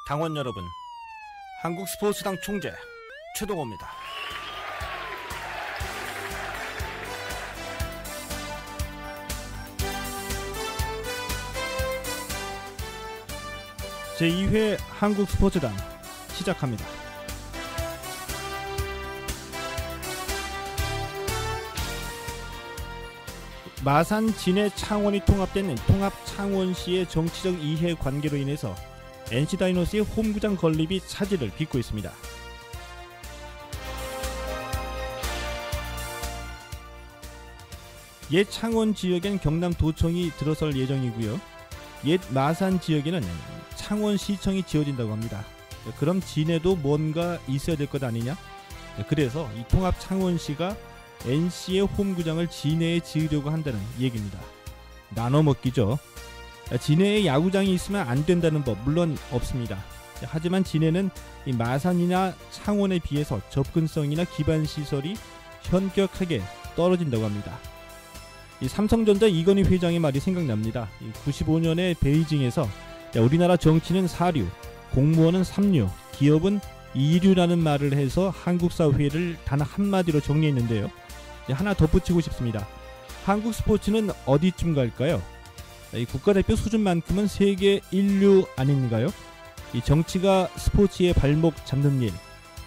당원 여러분, 한국 스포츠당 총재 최동호입니다. 제2회 한국 스포츠당 시작합니다. 마산, 진해, 창원이 통합된 통합 창원시의 정치적 이해 관계로 인해서 NC 다이노스의 홈구장 건립이 차질을 빚고 있습니다. 옛 창원 지역엔 경남도청이 들어설 예정이고요. 옛 마산 지역에는 창원시청이 지어진다고 합니다. 그럼 진해도 뭔가 있어야 될 것 아니냐? 그래서 이 통합 창원시가 NC의 홈구장을 진해에 지으려고 한다는 얘기입니다. 나눠먹기죠. 진해에 야구장이 있으면 안 된다는 법 물론 없습니다. 하지만 진해는 이 마산이나 창원에 비해서 접근성이나 기반시설이 현격하게 떨어진다고 합니다. 이 삼성전자 이건희 회장의 말이 생각납니다. 95년에 베이징에서 우리나라 정치는 4류, 공무원은 3류, 기업은 2류라는 말을 해서 한국 사회를 단 한마디로 정리했는데요. 하나 덧붙이고 싶습니다. 한국 스포츠는 어디쯤 갈까요? 이 국가대표 수준만큼은 세계 1류 아닌가요? 이 정치가 스포츠의 발목 잡는 일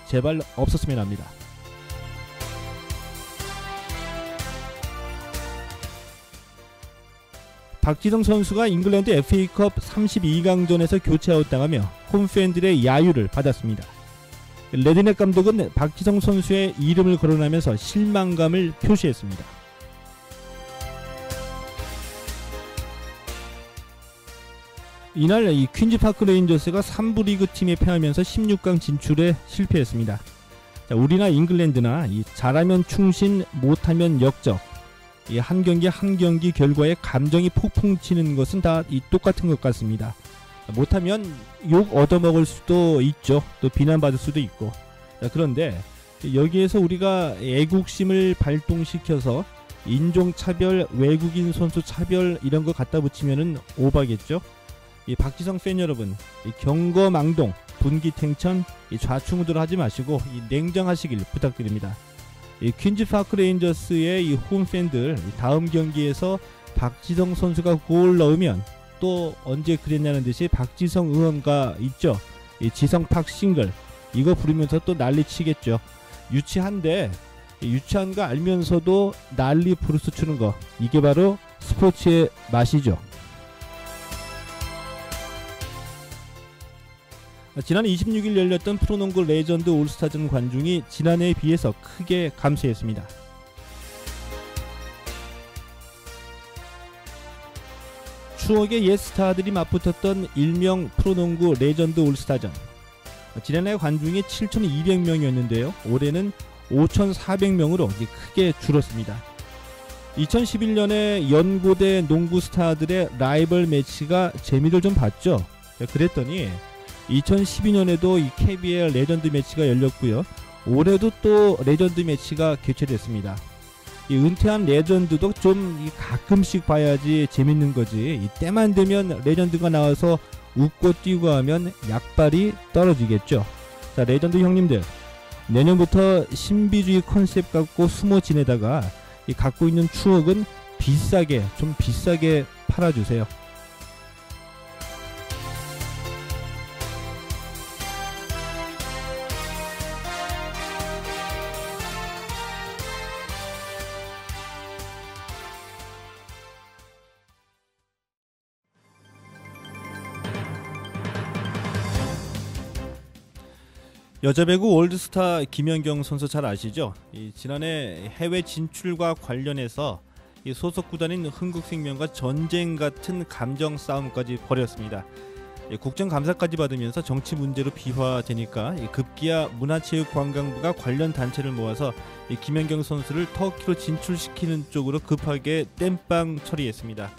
제발 없었으면 합니다. 박지성 선수가 잉글랜드 FA컵 32강전에서 교체 아웃당하며 홈팬들의 야유를 받았습니다. 레드넥 감독은 박지성 선수의 이름을 거론하면서 실망감을 표시했습니다. 이날 이 퀸즈파크 레인저스가 3부 리그 팀에 패하면서 16강 진출에 실패했습니다. 자, 우리나 잉글랜드나 이 잘하면 충신, 못하면 역적, 이 한 경기 한 경기 결과에 감정이 폭풍 치는 것은 다 이 똑같은 것 같습니다. 못하면 욕 얻어먹을 수도 있죠. 또 비난받을 수도 있고. 자, 그런데 여기에서 우리가 애국심을 발동시켜서 인종차별, 외국인 선수 차별 이런 거 갖다 붙이면은 오바겠죠. 이 박지성 팬 여러분, 이 경거망동, 분기탱천, 이 좌충우돌 하지 마시고 이 냉정하시길 부탁드립니다. 이 퀸즈파크 레인저스의 이 홈팬들 다음 경기에서 박지성 선수가 골 넣으면 또 언제 그랬냐는 듯이 박지성 응원가 있죠. 이 지성팍 싱글 이거 부르면서 또 난리치겠죠. 유치한데 유치한 거 알면서도 난리 부르스 추는 거 이게 바로 스포츠의 맛이죠. 지난 26일 열렸던 프로농구 레전드 올스타전 관중이 지난해에 비해서 크게 감소했습니다. 추억의 옛 스타들이 맞붙었던 일명 프로농구 레전드 올스타전. 지난해 관중이 7,200명이었는데요. 올해는 5,400명으로 크게 줄었습니다. 2011년에 연고대 농구 스타들의 라이벌 매치가 재미를 좀 봤죠. 그랬더니 2012년에도 이 KBL 레전드 매치가 열렸고요. 올해도 또 레전드 매치가 개최됐습니다. 이 은퇴한 레전드도 좀 가끔씩 봐야지 재밌는 거지. 이 때만 되면 레전드가 나와서 웃고 뛰고 하면 약발이 떨어지겠죠. 자, 레전드 형님들, 내년부터 신비주의 컨셉 갖고 숨어 지내다가 이 갖고 있는 추억은 좀 비싸게 팔아주세요. 여자배구 올드스타 김연경 선수 잘 아시죠? 지난해 해외 진출과 관련해서 소속 구단인 흥국생명과 전쟁 같은 감정 싸움까지 벌였습니다. 국정감사까지 받으면서 정치 문제로 비화되니까 급기야 문화체육관광부가 관련 단체를 모아서 김연경 선수를 터키로 진출시키는 쪽으로 급하게 땜빵 처리했습니다.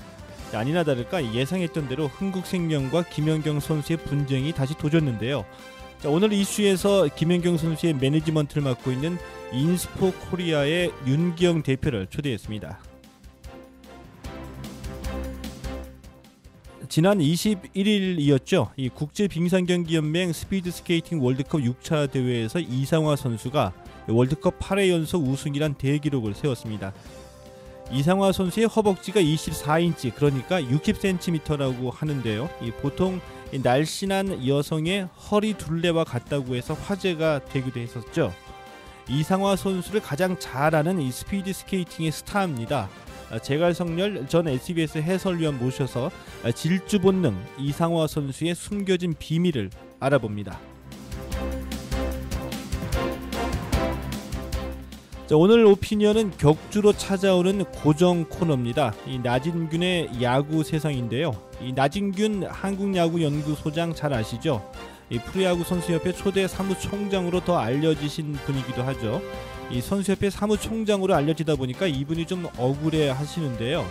아니나 다를까 예상했던 대로 흥국생명과 김연경 선수의 분쟁이 다시 도졌는데요. 자, 오늘 이슈에서 김연경 선수의 매니지먼트를 맡고 있는 인스포 코리아의 윤기영 대표를 초대했습니다. 지난 21일이었죠. 이 국제빙상경기연맹 스피드스케이팅 월드컵 6차 대회에서 이상화 선수가 월드컵 8회 연속 우승이란 대기록을 세웠습니다. 이상화 선수의 허벅지가 24인치, 그러니까 60cm라고 하는데요. 보통 날씬한 여성의 허리 둘레와 같다고 해서 화제가 되기도 했었죠. 이상화 선수를 가장 잘 아는 이 스피드 스케이팅의 스타입니다. 제갈성렬 전 SBS 해설위원 모셔서 질주 본능 이상화 선수의 숨겨진 비밀을 알아봅니다. 자, 오늘 오피니언은 격주로 찾아오는 고정 코너입니다. 이 나진균의 야구 세상인데요. 이 나진균 한국야구연구소장 잘 아시죠? 이 프로야구 선수협회 초대 사무총장으로 더 알려지신 분이기도 하죠. 이 선수협회 사무총장으로 알려지다 보니까 이분이 좀 억울해 하시는데요.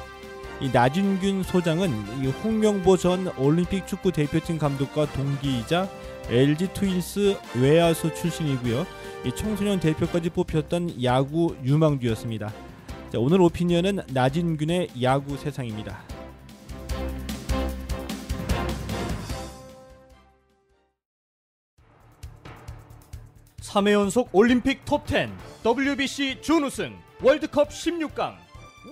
이 나진균 소장은 이 홍명보 전 올림픽 축구 대표팀 감독과 동기이자 LG 트윈스 외야수 출신이고요. 이 청소년 대표까지 뽑혔던 야구 유망주였습니다. 자, 오늘 오피니언은 나진균의 야구 세상입니다. (3회) 연속 올림픽 톱10 WBC 준우승 월드컵 16강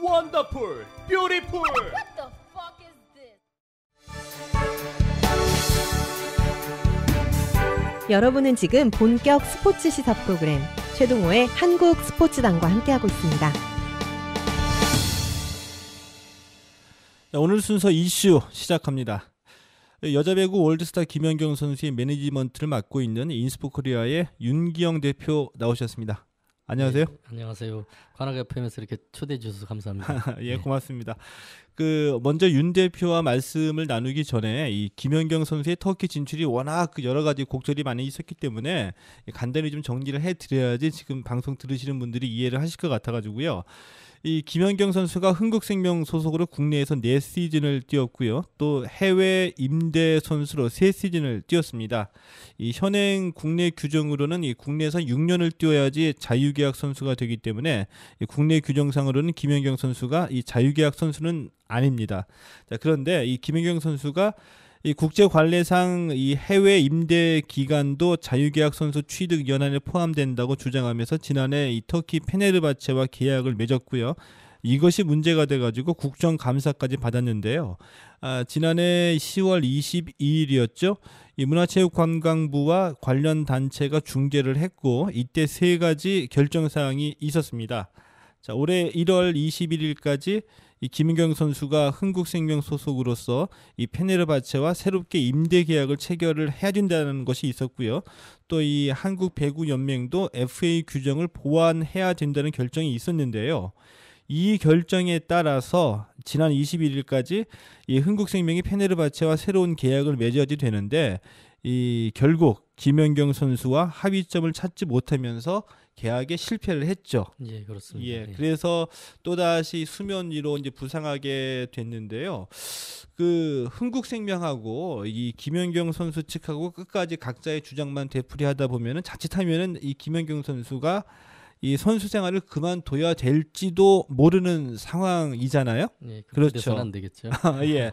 원더풀 뷰티풀. What the fuck is this? 여러분은 지금 본격 스포츠 시사 프로그램 최동호의 한국 스포츠단과 함께하고 있습니다. 자, 오늘 순서 이슈 시작합니다. 여자 배구 월드스타 김연경 선수의 매니지먼트를 맡고 있는 인스포코리아의 윤기영 대표 나오셨습니다. 안녕하세요. 네, 안녕하세요. 관악 FM에서 이렇게 초대해 주셔서 감사합니다. 예, 고맙습니다. 먼저 윤 대표와 말씀을 나누기 전에 이 김연경 선수의 터키 진출이 워낙 여러 가지 곡절이 많이 있었기 때문에 간단히 좀 정리를 해드려야지 지금 방송 들으시는 분들이 이해를 하실 것 같아가지고요. 이 김연경 선수가 흥국생명 소속으로 국내에서 4시즌을 뛰었고요. 또 해외 임대 선수로 3시즌을 뛰었습니다. 이 현행 국내 규정으로는 이 국내에서 6년을 뛰어야지 자유계약 선수가 되기 때문에 이 국내 규정상으로는 김연경 선수가 이 자유계약 선수는 아닙니다. 자, 그런데 이 김연경 선수가 이 국제관례상 이 해외 임대 기간도 자유계약 선수 취득 연한에 포함된다고 주장하면서 지난해 이 터키 페네르바체와 계약을 맺었고요. 이것이 문제가 돼가지고 국정감사까지 받았는데요. 지난해 10월 22일이었죠. 이 문화체육관광부와 관련 단체가 중재를 했고 이때 3가지 결정사항이 있었습니다. 자, 올해 1월 21일까지 이 김연경 선수가 흥국생명 소속으로서 이 페네르바체와 새롭게 임대 계약을 체결을 해야 된다는 것이 있었고요. 또 이 한국 배구 연맹도 FA 규정을 보완해야 된다는 결정이 있었는데요. 이 결정에 따라서 지난 21일까지 이 흥국생명이 페네르바체와 새로운 계약을 맺어야지 되는데 이 결국 김연경 선수와 합의점을 찾지 못하면서 계약에 실패를 했죠. 예, 그렇습니다. 예, 그래서 또다시 수면 위로 이제 부상하게 됐는데요. 흥국생명하고 이 김연경 선수 측하고 끝까지 각자의 주장만 되풀이하다 보면은 자칫하면은 이 김연경 선수가 이 선수 생활을 그만둬야 될지도 모르는 상황이잖아요. 예, 그렇죠. 안 되겠죠. 예.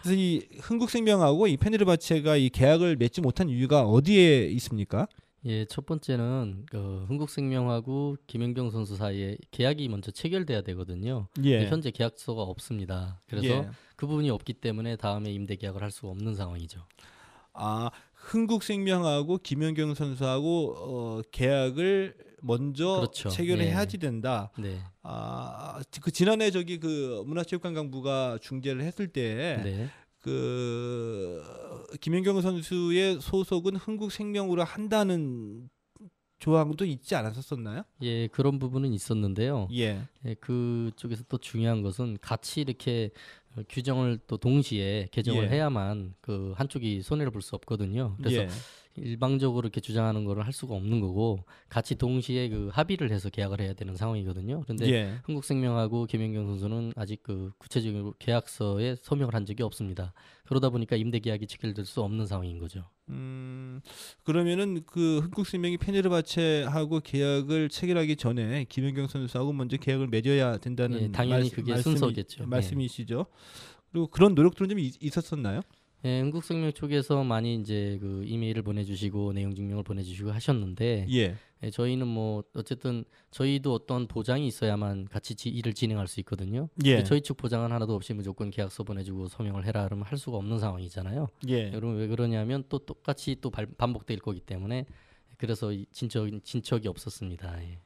그래서 이 흥국생명하고 이 페네르바체가 이 계약을 맺지 못한 이유가 어디에 있습니까? 예, 첫 번째는 흥국생명하고 김연경 선수 사이에 계약이 먼저 체결돼야 되거든요. 예. 현재 계약서가 없습니다. 그래서 예. 그 부분이 없기 때문에 다음에 임대 계약을 할 수가 없는 상황이죠. 흥국생명하고 김연경 선수하고 계약을 먼저 그렇죠. 체결해야지 된다. 네. 지난해 문화체육관광부가 중재를 했을 때 네. 김연경 선수의 소속은 흥국생명으로 한다는 조항도 있지 않았었나요? 예, 그런 부분은 있었는데요. 예. 예, 그쪽에서 또 중요한 것은 같이 이렇게 규정을 또 동시에 개정을 예. 해야만 한쪽이 손해를 볼 수 없거든요. 그래서 예. 일방적으로 이렇게 주장하는 거를 할 수가 없는 거고 같이 동시에 합의를 해서 계약을 해야 되는 상황이거든요. 그런데 예. 흥국생명하고 김연경 선수는 아직 구체적인 계약서에 서명을 한 적이 없습니다. 그러다 보니까 임대 계약이 체결될 수 없는 상황인 거죠. 그러면은 흥국생명이 페네르바체하고 계약을 체결하기 전에 김연경 선수하고 먼저 계약을 맺어야 된다는 당연히 그게 순서겠죠. 말씀이시죠. 그리고 그런 노력들은 좀 있었었나요? 예, 흥국생명 쪽에서 많이 이제 그 이메일을 보내주시고 내용 증명을 보내주시고 하셨는데 예. 예, 저희는 뭐 어쨌든 저희도 어떤 보장이 있어야만 같이 일을 진행할 수 있거든요. 예. 근데 저희 측 보장은 하나도 없이 무조건 계약서 보내주고 서명을 해라 그러면 할 수가 없는 상황이잖아요. 예. 여러분 왜 그러냐면 또 똑같이 또 반복될 거기 때문에 그래서 진척이 없었습니다. 예.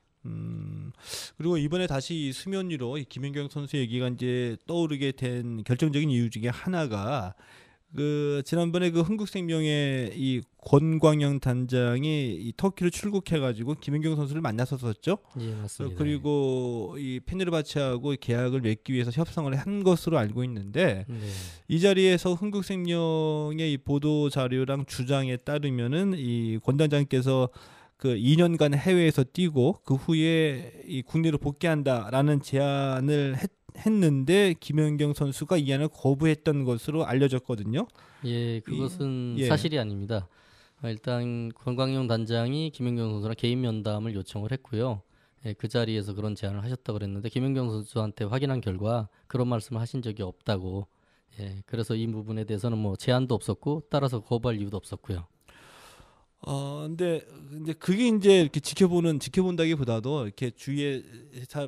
그리고 이번에 다시 이 수면 위로 이 김연경 선수 얘기가 이제 떠오르게 된 결정적인 이유 중에 하나가 그 지난번에 그 흥국생명의 이 권광영 단장이 이 터키로 출국해가지고 김연경 선수를 만났었었죠. 예, 맞습니다. 그리고 이 페네르바체하고 계약을 맺기 위해서 협상을 한 것으로 알고 있는데 네. 이 자리에서 흥국생명의 이 보도 자료랑 주장에 따르면은 이 권 단장께서 그 2년간 해외에서 뛰고 그 후에 이 국내로 복귀한다라는 제안을 했는데 김연경 선수가 이 안을 거부했던 것으로 알려졌거든요. 예, 그것은 예. 사실이 아닙니다. 일단 권광용 단장이 김연경 선수랑 개인 면담을 요청을 했고요. 예, 그 자리에서 그런 제안을 하셨다고 그랬는데 김연경 선수한테 확인한 결과 그런 말씀을 하신 적이 없다고. 예, 그래서 이 부분에 대해서는 뭐 제안도 없었고 따라서 거부할 이유도 없었고요. 근데 그게 이제 이렇게 지켜본다기보다도 이렇게 주위에서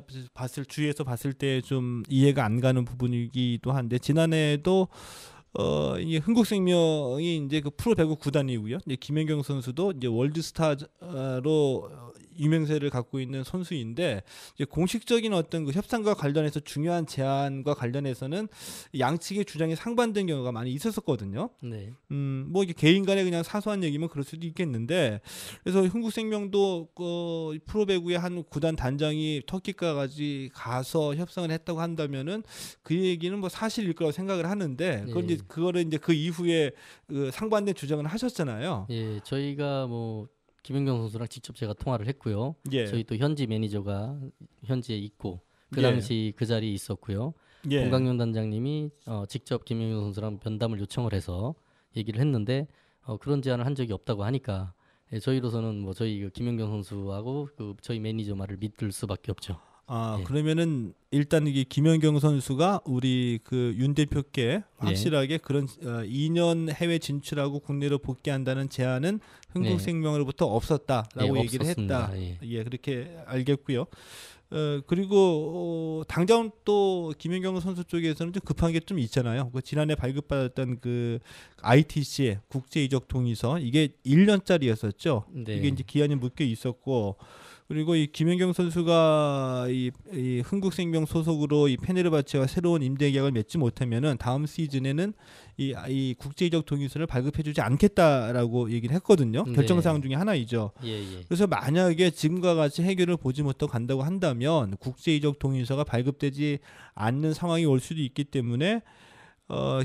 봤을 때 좀 이해가 안 가는 부분이기도 한데 지난해에도 이게 흥국생명이 이제 그 프로 배구 구단이고요. 이제 김연경 선수도 이제 월드스타로 유명세를 갖고 있는 선수인데 이제 공식적인 어떤 그 협상과 관련해서 중요한 제안과 관련해서는 양측의 주장이 상반된 경우가 많이 있었거든요. 네. 뭐 이게 개인 간의 그냥 사소한 얘기면 그럴 수도 있겠는데 그래서 흥국생명도 그 프로 배구의 한 구단 단장이 터키까지 가서 협상을 했다고 한다면은 그 얘기는 뭐 사실일 거라고 생각을 하는데 그걸 이제 그거를 이제 그 이후에 그 상반된 주장을 하셨잖아요. 예, 저희가 뭐 김연경 선수랑 직접 제가 통화를 했고요. 예. 저희 또 현지 매니저가 현지에 있고 그 예. 당시 그 자리에 있었고요. 예. 권광용 단장님이 직접 김연경 선수랑 면담을 요청을 해서 얘기를 했는데 그런 제안을 한 적이 없다고 하니까 예, 저희로서는 뭐 저희 그 김연경 선수하고 그 저희 매니저 말을 믿을 수밖에 없죠. 예. 그러면은 일단 이게 김연경 선수가 우리 그 윤 대표께 확실하게 그런 2년 해외 진출하고 국내로 복귀한다는 제안은 흥국생명으로부터 없었다라고 얘기를 없었습니다. 했다. 예. 그렇게 알겠고요. 그리고 당장 또 김연경 선수 쪽에서는 좀 급한 게 좀 있잖아요. 그 지난해 발급받았던 그 ITC 국제 이적 동의서 이게 1년짜리였었죠. 네. 이게 이제 기한이 묶여 있었고 그리고 이 김연경 선수가 이 흥국생명 소속으로 이 페네르바체와 새로운 임대 계약을 맺지 못하면은 다음 시즌에는 이 국제 이적 동의서를 발급해주지 않겠다라고 얘기를 했거든요. 네. 결정 사항 중에 하나이죠. 예. 그래서 만약에 지금과 같이 해결을 보지 못하고 간다고 한다면 국제 이적 동의서가 발급되지 않는 상황이 올 수도 있기 때문에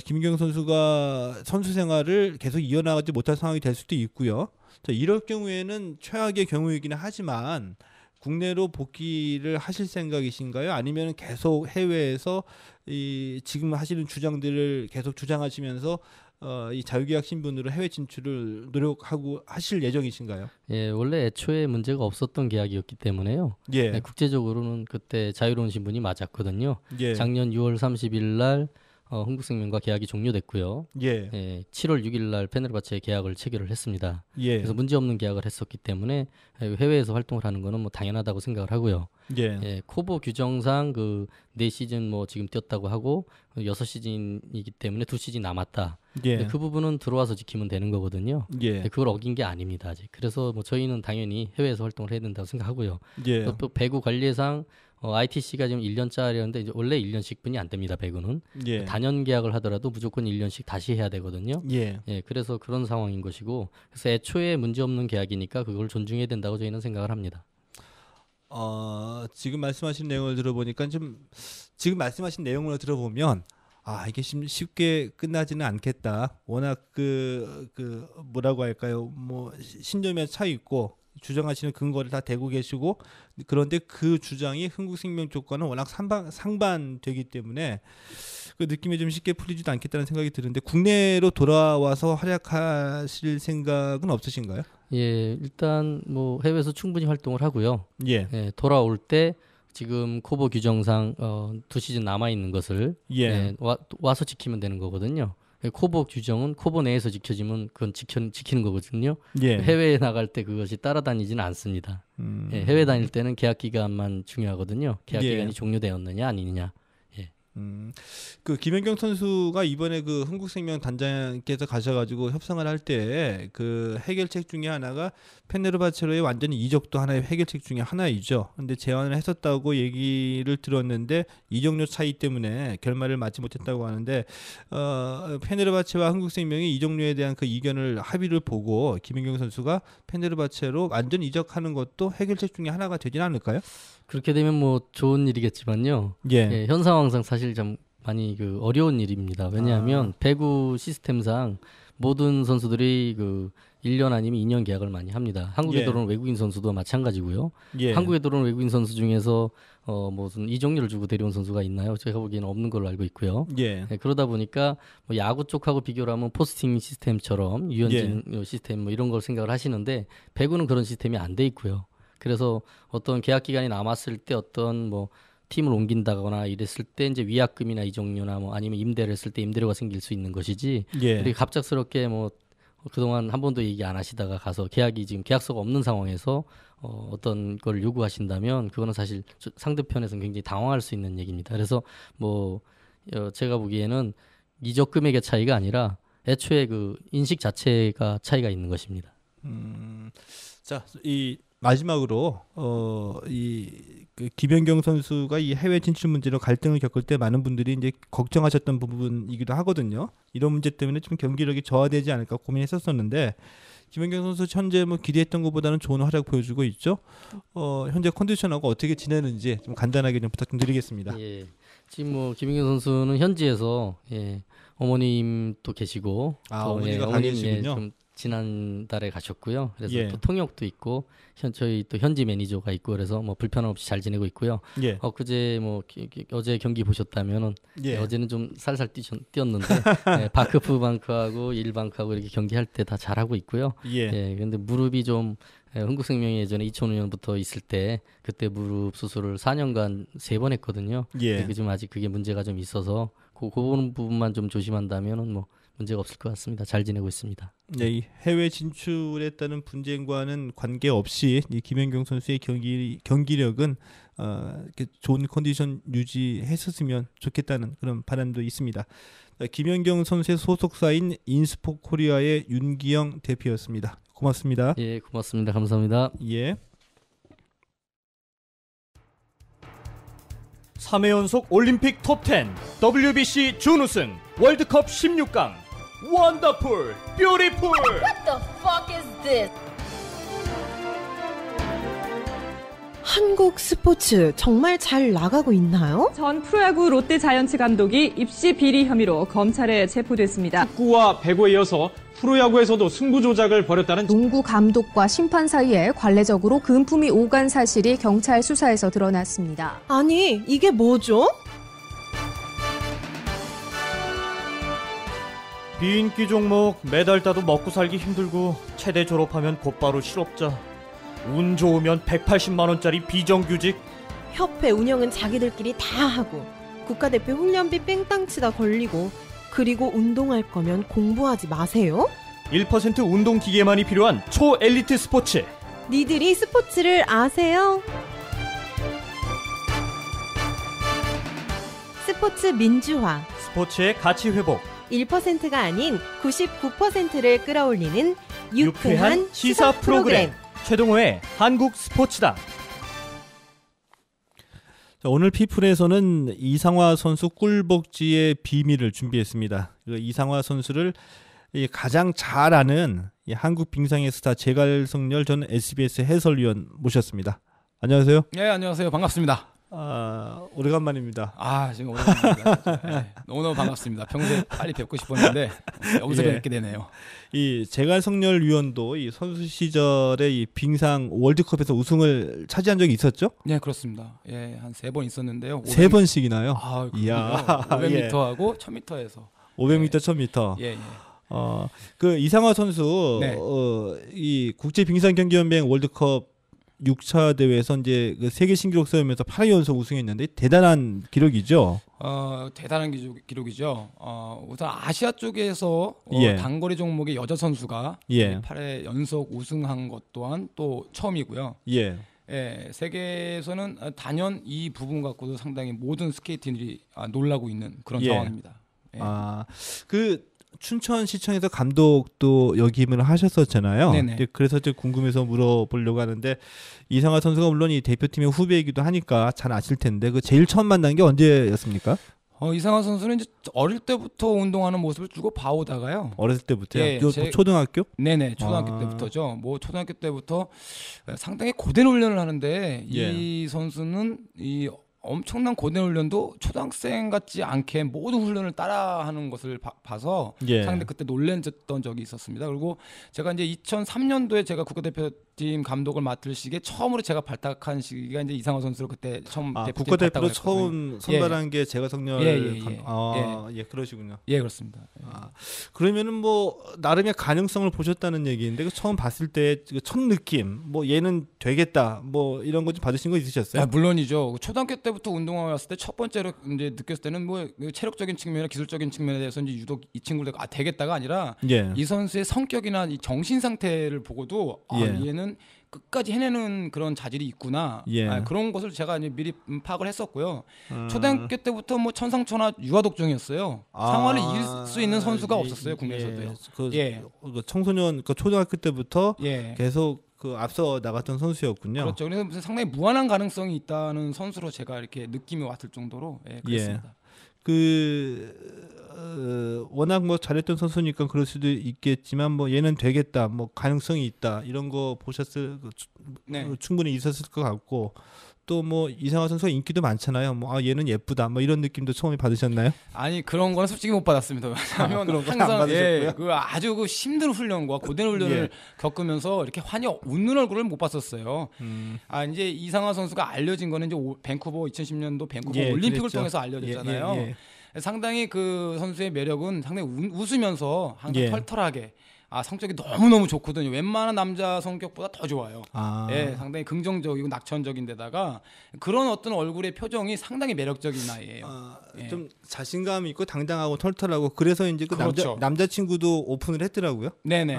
김연경 선수가 선수 생활을 계속 이어나가지 못할 상황이 될 수도 있고요. 자, 이럴 경우에는 최악의 경우이기는 하지만 국내로 복귀를 하실 생각이신가요? 아니면 계속 해외에서 이 지금 하시는 주장들을 계속 주장하시면서 이 자유계약 신분으로 해외 진출을 노력하고 하실 예정이신가요? 예, 원래 애초에 문제가 없었던 계약이었기 때문에요. 예. 네, 국제적으로는 그때 자유로운 신분이 맞았거든요. 예. 작년 6월 30일 날 흥국생명과 계약이 종료됐고요. 예. 예, 7월 6일 날 페네르바체에 계약을 체결을 했습니다. 예. 그래서 문제 없는 계약을 했었기 때문에 해외에서 활동을 하는 거는 뭐 당연하다고 생각을 하고요. 예. 예, 코보 규정상 그 4시즌 뭐 지금 뛰었다고 하고 6시즌이기 때문에 2시즌 남았다. 예. 그 부분은 들어와서 지키면 되는 거거든요. 예. 네, 그걸 어긴 게 아닙니다. 아직. 그래서 뭐 저희는 당연히 해외에서 활동을 해야 된다고 생각하고요. 예. 또 배구 관리상 ITC가 지금 1년짜리였는데 이제 원래 1년씩뿐이 안 됩니다. 배구는 예. 단연 계약을 하더라도 무조건 1년씩 다시 해야 되거든요. 예. 예, 그래서 그런 상황인 것이고 그래서 애초에 문제 없는 계약이니까 그걸 존중해야 된다고 저희는 생각을 합니다. 지금 말씀하신 내용을 들어보니까 지금 말씀하신 내용을 들어보면 이게 쉽게 끝나지는 않겠다. 워낙 그 뭐라고 할까요? 뭐 신념에 차 있고 주장하시는 근거를 다 대고 계시고 그런데 그 주장이 흥국생명 쪽과는 워낙 상반되기 때문에 그 느낌이 좀 쉽게 풀리지도 않겠다는 생각이 드는데 국내로 돌아와서 활약하실 생각은 없으신가요? 예, 일단 뭐 해외에서 충분히 활동을 하고요. 예. 예, 돌아올 때 지금 코보 규정상 2시즌 남아 있는 것을 예. 와서 지키면 되는 거거든요. 코보 규정은 코보 내에서 지켜지면 그건 지키는 거거든요. 예. 해외에 나갈 때 그것이 따라다니지는 않습니다. 예, 해외 다닐 때는 계약 기간만 중요하거든요. 계약 예. 기간이 종료되었느냐 아니느냐. 그 김연경 선수가 이번에 그 한국생명 단장께서 가셔가지고 협상을 할 때 그 해결책 중에 하나가 페네르바체로의 완전히 이적도 하나의 해결책 중에 하나이죠. 근데 제안을 했었다고 얘기를 들었는데 이적료 차이 때문에 결말을 맞지 못했다고 하는데 페네르바체와 한국생명이 이적료에 대한 그 이견을 합의를 보고 김연경 선수가 페네르바체로 완전 이적하는 것도 해결책 중에 하나가 되진 않을까요? 그렇게 되면 뭐 좋은 일이겠지만요. 예. 현 상황상 사실 좀 많이 그 어려운 일입니다. 왜냐하면 배구 시스템상 모든 선수들이 그 1년 아니면 2년 계약을 많이 합니다. 한국에 예. 들어오는 외국인 선수도 마찬가지고요. 예. 한국에 들어오는 외국인 선수 중에서 무슨 이적료를 주고 데려온 선수가 있나요? 제가 보기에는 없는 걸로 알고 있고요. 예. 그러다 보니까 뭐 야구 쪽하고 비교를 하면 포스팅 시스템처럼 유현진 시스템 뭐 이런 걸 생각을 하시는데 배구는 그런 시스템이 안 돼 있고요. 그래서 어떤 계약 기간이 남았을 때 어떤 뭐 팀을 옮긴다거나 이랬을 때 이제 위약금이나 이적료나 뭐 아니면 임대를 했을 때 임대료가 생길 수 있는 것이지. 예. 그리고 갑작스럽게 뭐 그동안 한 번도 얘기 안 하시다가 가서 계약이 지금 계약서가 없는 상황에서 어떤 걸 요구하신다면 그거는 사실 상대편에서는 굉장히 당황할 수 있는 얘기입니다. 그래서 뭐 제가 보기에는 이적 금액의 차이가 아니라 애초에 그 인식 자체가 차이가 있는 것입니다. 자, 이 마지막으로 그 김연경 선수가 이 해외 진출 문제로 갈등을 겪을 때 많은 분들이 이제 걱정하셨던 부분이기도 하거든요. 이런 문제 때문에 좀 경기력이 저하되지 않을까 고민했었었는데 김연경 선수 현재 뭐 기대했던 것보다는 좋은 활약 보여주고 있죠. 현재 컨디션하고 어떻게 지내는지 좀 간단하게 좀 부탁 좀 드리겠습니다. 예. 지금 뭐 김연경 선수는 현지에서 어머님도 계시고 어머니가 가 계시군요. 좀 지난달에 가셨고요. 그래서 예. 또 통역도 있고 저희 또 현지 매니저가 있고 그래서 뭐 불편 없이 잘 지내고 있고요. 예. 그제 뭐 어제 경기 보셨다면은 예. 어제는 좀 살살 뛰었는데 바크프 방크하고 일방크하고 이렇게 경기할 때 다 잘하고 있고요. 예. 근데 무릎이 좀 흥국생명이 예전에 2005년부터 있을 때 그때 무릎 수술을 4년간 3번 했거든요. 예. 좀 아직 그게 문제가 좀 있어서 그 부분만 좀 조심한다면은 뭐 문제가 없을 것 같습니다. 잘 지내고 있습니다. 네, 이 해외 진출에 따른 분쟁과는 관계없이 이 김연경 선수의 경기력은 이렇게 좋은 컨디션 유지했었으면 좋겠다는 그런 바람도 있습니다. 김연경 선수의 소속사인 인스포 코리아의 윤기영 대표였습니다. 고맙습니다. 예, 고맙습니다. 감사합니다. 예. 3회 연속 올림픽 톱10 WBC 준우승 월드컵 16강 원더풀 뷰티풀 What the fuck is this? 한국 스포츠 정말 잘 나가고 있나요? 전 프로야구 롯데자이언츠 감독이 입시 비리 혐의로 검찰에 체포됐습니다. 축구와 배구에 이어서 프로야구에서도 승부 조작을 벌였다는 농구 감독과 심판 사이에 관례적으로 금품이 오간 사실이 경찰 수사에서 드러났습니다. 아니, 이게 뭐죠? 비인기 종목 메달 따도 먹고 살기 힘들고 체대 졸업하면 곧바로 실업자 운 좋으면 180만 원짜리 비정규직 협회 운영은 자기들끼리 다 하고 국가대표 훈련비 뺑땅 치다 걸리고 그리고 운동할 거면 공부하지 마세요? 1% 운동기계만이 필요한 초엘리트 스포츠 니들이 스포츠를 아세요? 스포츠 민주화 스포츠의 가치 회복 1%가 아닌 99%를 끌어올리는 유쾌한 시사 프로그램 최동호의 한국 스포츠다. 자, 오늘 피플에서는 이상화 선수 꿀복지의 비밀을 준비했습니다. 이상화 선수를 가장 잘 아는 한국 빙상의 스타 제갈성렬 전 SBS 해설위원 모셨습니다. 안녕하세요. 네, 안녕하세요. 반갑습니다. 오래간만입니다. 지금 오래간만입니다. 네, 너무너무 반갑습니다. 평소에 빨리 뵙고 싶었는데 여기서 뵙게 되네요. 이 제갈성렬 위원도 이 선수 시절에 이 빙상 월드컵에서 우승을 차지한 적이 있었죠? 네, 그렇습니다. 예, 한 3번 있었는데요. 3번씩이나요? 이야, 500m하고 1000m에서 500m, 1000m. 예. 그 이상화 선수 네. 이 국제 빙상 경기연맹 월드컵 6차 대회에서 이제 그 세계 신기록 세우면서 8회 연속 우승했는데 대단한 기록이죠. 대단한 기록이죠. 우선 아시아 쪽에서 예. 단거리 종목의 여자 선수가 예. 8회 연속 우승한 것 또한 또 처음이고요. 예. 예, 세계에서는 단연 이 부분 갖고도 상당히 모든 스케이터들이 놀라고 있는 그런 예. 상황입니다. 예. 그 춘천시청에서 감독도 역임을 하셨었잖아요. 네네. 그래서 좀 궁금해서 물어보려고 하는데 이상하 선수가 물론 이 대표팀의 후배이기도 하니까 잘 아실 텐데 그 제일 처음 만난 게 언제였습니까? 이상하 선수는 이제 어릴 때부터 운동하는 모습을 쭉 봐오다가요. 어렸을 때부터요? 예, 뭐 초등학교? 네네, 초등학교 때부터죠. 뭐 초등학교 때부터 상당히 고된 훈련을 하는데 예. 이 선수는 이 엄청난 고된 훈련도 초등학생 같지 않게 모든 훈련을 따라하는 것을 봐서 예. 상당히 그때 놀랬던 적이 있었습니다. 그리고 제가 이제 2003년도에 제가 국가대표팀 감독을 맡을 시기에 처음으로 제가 발탁한 시기가 이제 이상화 선수를 그때 처음 대표팀 국가대표로 처음 선발한 예. 게 제가성렬 예. 그러시군요. 예, 그렇습니다. 그러면은 뭐 나름의 가능성을 보셨다는 얘기인데 처음 봤을 때 첫 느낌 뭐 얘는 되겠다 뭐 이런 거 좀 받으신 거 있으셨어요? 물론이죠. 초등학교 때부터 운동화 왔을 때 첫 번째로 이제 느꼈을 때는 뭐 체력적인 측면이나 기술적인 측면에 대해서 이제 유독 이 친구들 되겠다가 아니라 예. 이 선수의 성격이나 이 정신 상태를 보고도 예. 얘는 끝까지 해내는 그런 자질이 있구나. 예. 그런 것을 제가 이제 미리 파악을 했었고요. 초등학교 때부터 뭐 천상천하 유아독종이었어요. 상황을 이길 수 있는 선수가 없었어요, 국내에서도요. 그 청소년 그 초등학교 때부터 예. 계속 그 앞서 나갔던 선수였군요. 그렇죠. 그래서 상당히 무한한 가능성이 있다는 선수로 제가 이렇게 느낌이 왔을 정도로 그랬습니다. 워낙 뭐 잘했던 선수니까 그럴 수도 있겠지만 뭐 얘는 되겠다, 뭐 가능성이 있다 이런 거 보셨을 충분히 있었을 것 같고 또 뭐 이상화 선수가 인기도 많잖아요. 뭐 얘는 예쁘다, 뭐 이런 느낌도 처음에 받으셨나요? 아니 그런 거는 솔직히 못 받았습니다. 왜냐하면 항상 그 아주 그 힘든 훈련과 고된 훈련을 겪으면서 이렇게 환히 웃는 얼굴을 못 봤었어요. 이제 이상화 선수가 알려진 거는 이제 밴쿠버 2010년도 밴쿠버 올림픽을 그랬죠. 통해서 알려졌잖아요. 상당히 그 선수의 매력은 상당히 웃으면서 항상 털털하게. 성격이 너무너무 좋거든요. 웬만한 남자 성격보다 더 좋아요. 상당히 긍정적이고 낙천적인데다가 그런 어떤 얼굴의 표정이 상당히 매력적인 아이예요. 좀 자신감 있고 당당하고 털털하고 그래서 이제 그 그렇죠. 남자친구도 오픈을 했더라고요. 네네.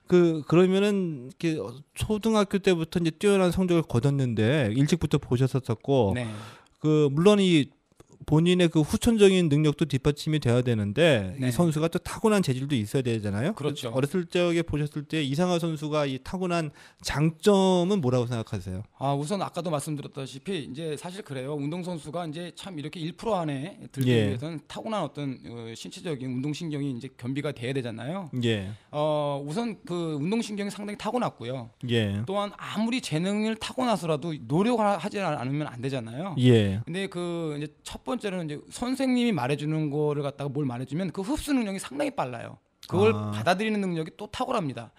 그러면은 이렇게 초등학교 때부터 이제 뛰어난 성적을 거뒀는데 일찍부터 보셨었고 물론 이 본인의 그 후천적인 능력도 뒷받침이 돼야 되는데 이 선수가 또 타고난 재질도 있어야 되잖아요. 그렇죠. 어렸을 적에 보셨을 때 이상하 선수가 이 타고난 장점은 뭐라고 생각하세요? 우선 아까도 말씀드렸다시피 이제 사실 그래요. 운동 선수가 이제 참 이렇게 1% 안에 들기 위해서는 타고난 어떤 신체적인 운동 신경이 이제 겸비가 돼야 되잖아요. 우선 그 운동 신경이 상당히 타고났고요. 또한 아무리 재능을 타고나서라도 노력하지 않으면 안 되잖아요. 근데 그 이제 첫 번째로는 이제 선생님이 말해주는 거를 갖다가 뭘 말해주면 그 흡수 능력이 상당히 빨라요. 그걸 받아들이는 능력이 또 탁월합니다.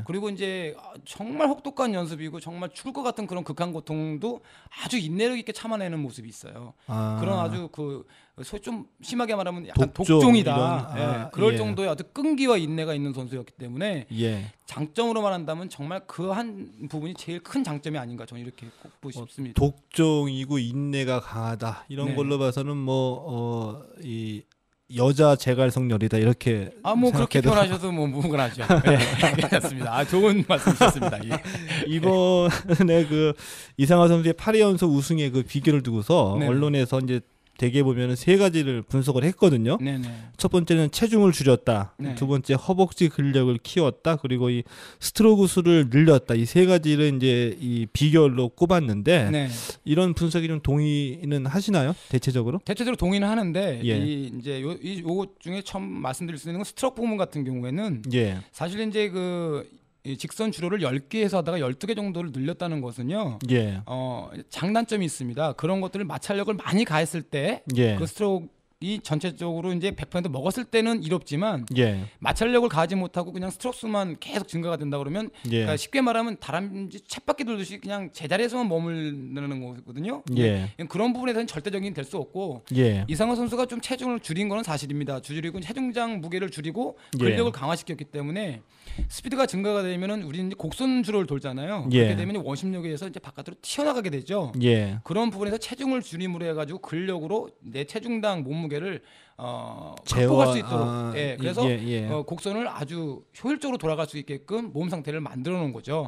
그리고 이제 정말 혹독한 연습이고 정말 죽을 것 같은 그런 극한 고통도 아주 인내력 있게 참아내는 모습이 있어요. 그런 아주 그 소위 좀 심하게 말하면 약간 독종이다. 그럴 정도의 아주 끈기와 인내가 있는 선수였기 때문에 장점으로 말한다면 정말 그 한 부분이 제일 큰 장점이 아닌가 저는 이렇게 꼭 보고 싶습니다. 독종이고 인내가 강하다 이런 걸로 봐서는 이 여자 제갈성렬이다 이렇게 뭐 그렇게 표현하셔도 뭐 무관하죠. 괜찮습니다. 좋은 말씀이셨습니다. 이번에 그 이상하 선수의 8회 연속 우승의 그 비결을 두고서 언론에서 이제 대개 보면은 세 가지를 분석을 했거든요. 첫 번째는 체중을 줄였다. 두 번째 허벅지 근력을 키웠다. 그리고 이 스트로크 수를 늘렸다. 이 세 가지를 이제 이 비결로 꼽았는데 이런 분석이 좀 동의는 하시나요? 대체적으로 동의는 하는데 이제 요것 중에 처음 말씀드릴 수 있는 건 스트로크 부분 같은 경우에는 사실 이제 그 직선 주로를 10개에서 하다가 12개 정도를 늘렸다는 것은요. 장단점이 있습니다. 그런 것들을 마찰력을 많이 가했을 때 그 스트로크 이 전체적으로 이제 100% 먹었을 때는 이롭지만 예. 마찰력을 가하지 못하고 그냥 스트로크수만 계속 증가가 된다 그러면 예. 그러니까 쉽게 말하면 다람쥐 쳇바퀴 돌듯이 그냥 제자리에서만 머무르는 거거든요. 예. 그런 부분에서는 절대적인 될 수 없고 예. 이상호 선수가 좀 체중을 줄인 거는 사실입니다. 줄이고 체중장 무게를 줄이고 근력을 강화시켰기 때문에 스피드가 증가가 되면은 우리는 이제 곡선 주로를 돌잖아요. 예. 그렇게 되면 원심력에 의해서 이제 바깥으로 튀어나가게 되죠. 예. 그런 부분에서 체중을 줄임으로 해가지고 근력으로 내 체중당 몸무게를 극복할 수 있도록 그래서 곡선을 아주 효율적으로 돌아갈 수 있게끔 몸 상태를 만들어 놓은 거죠.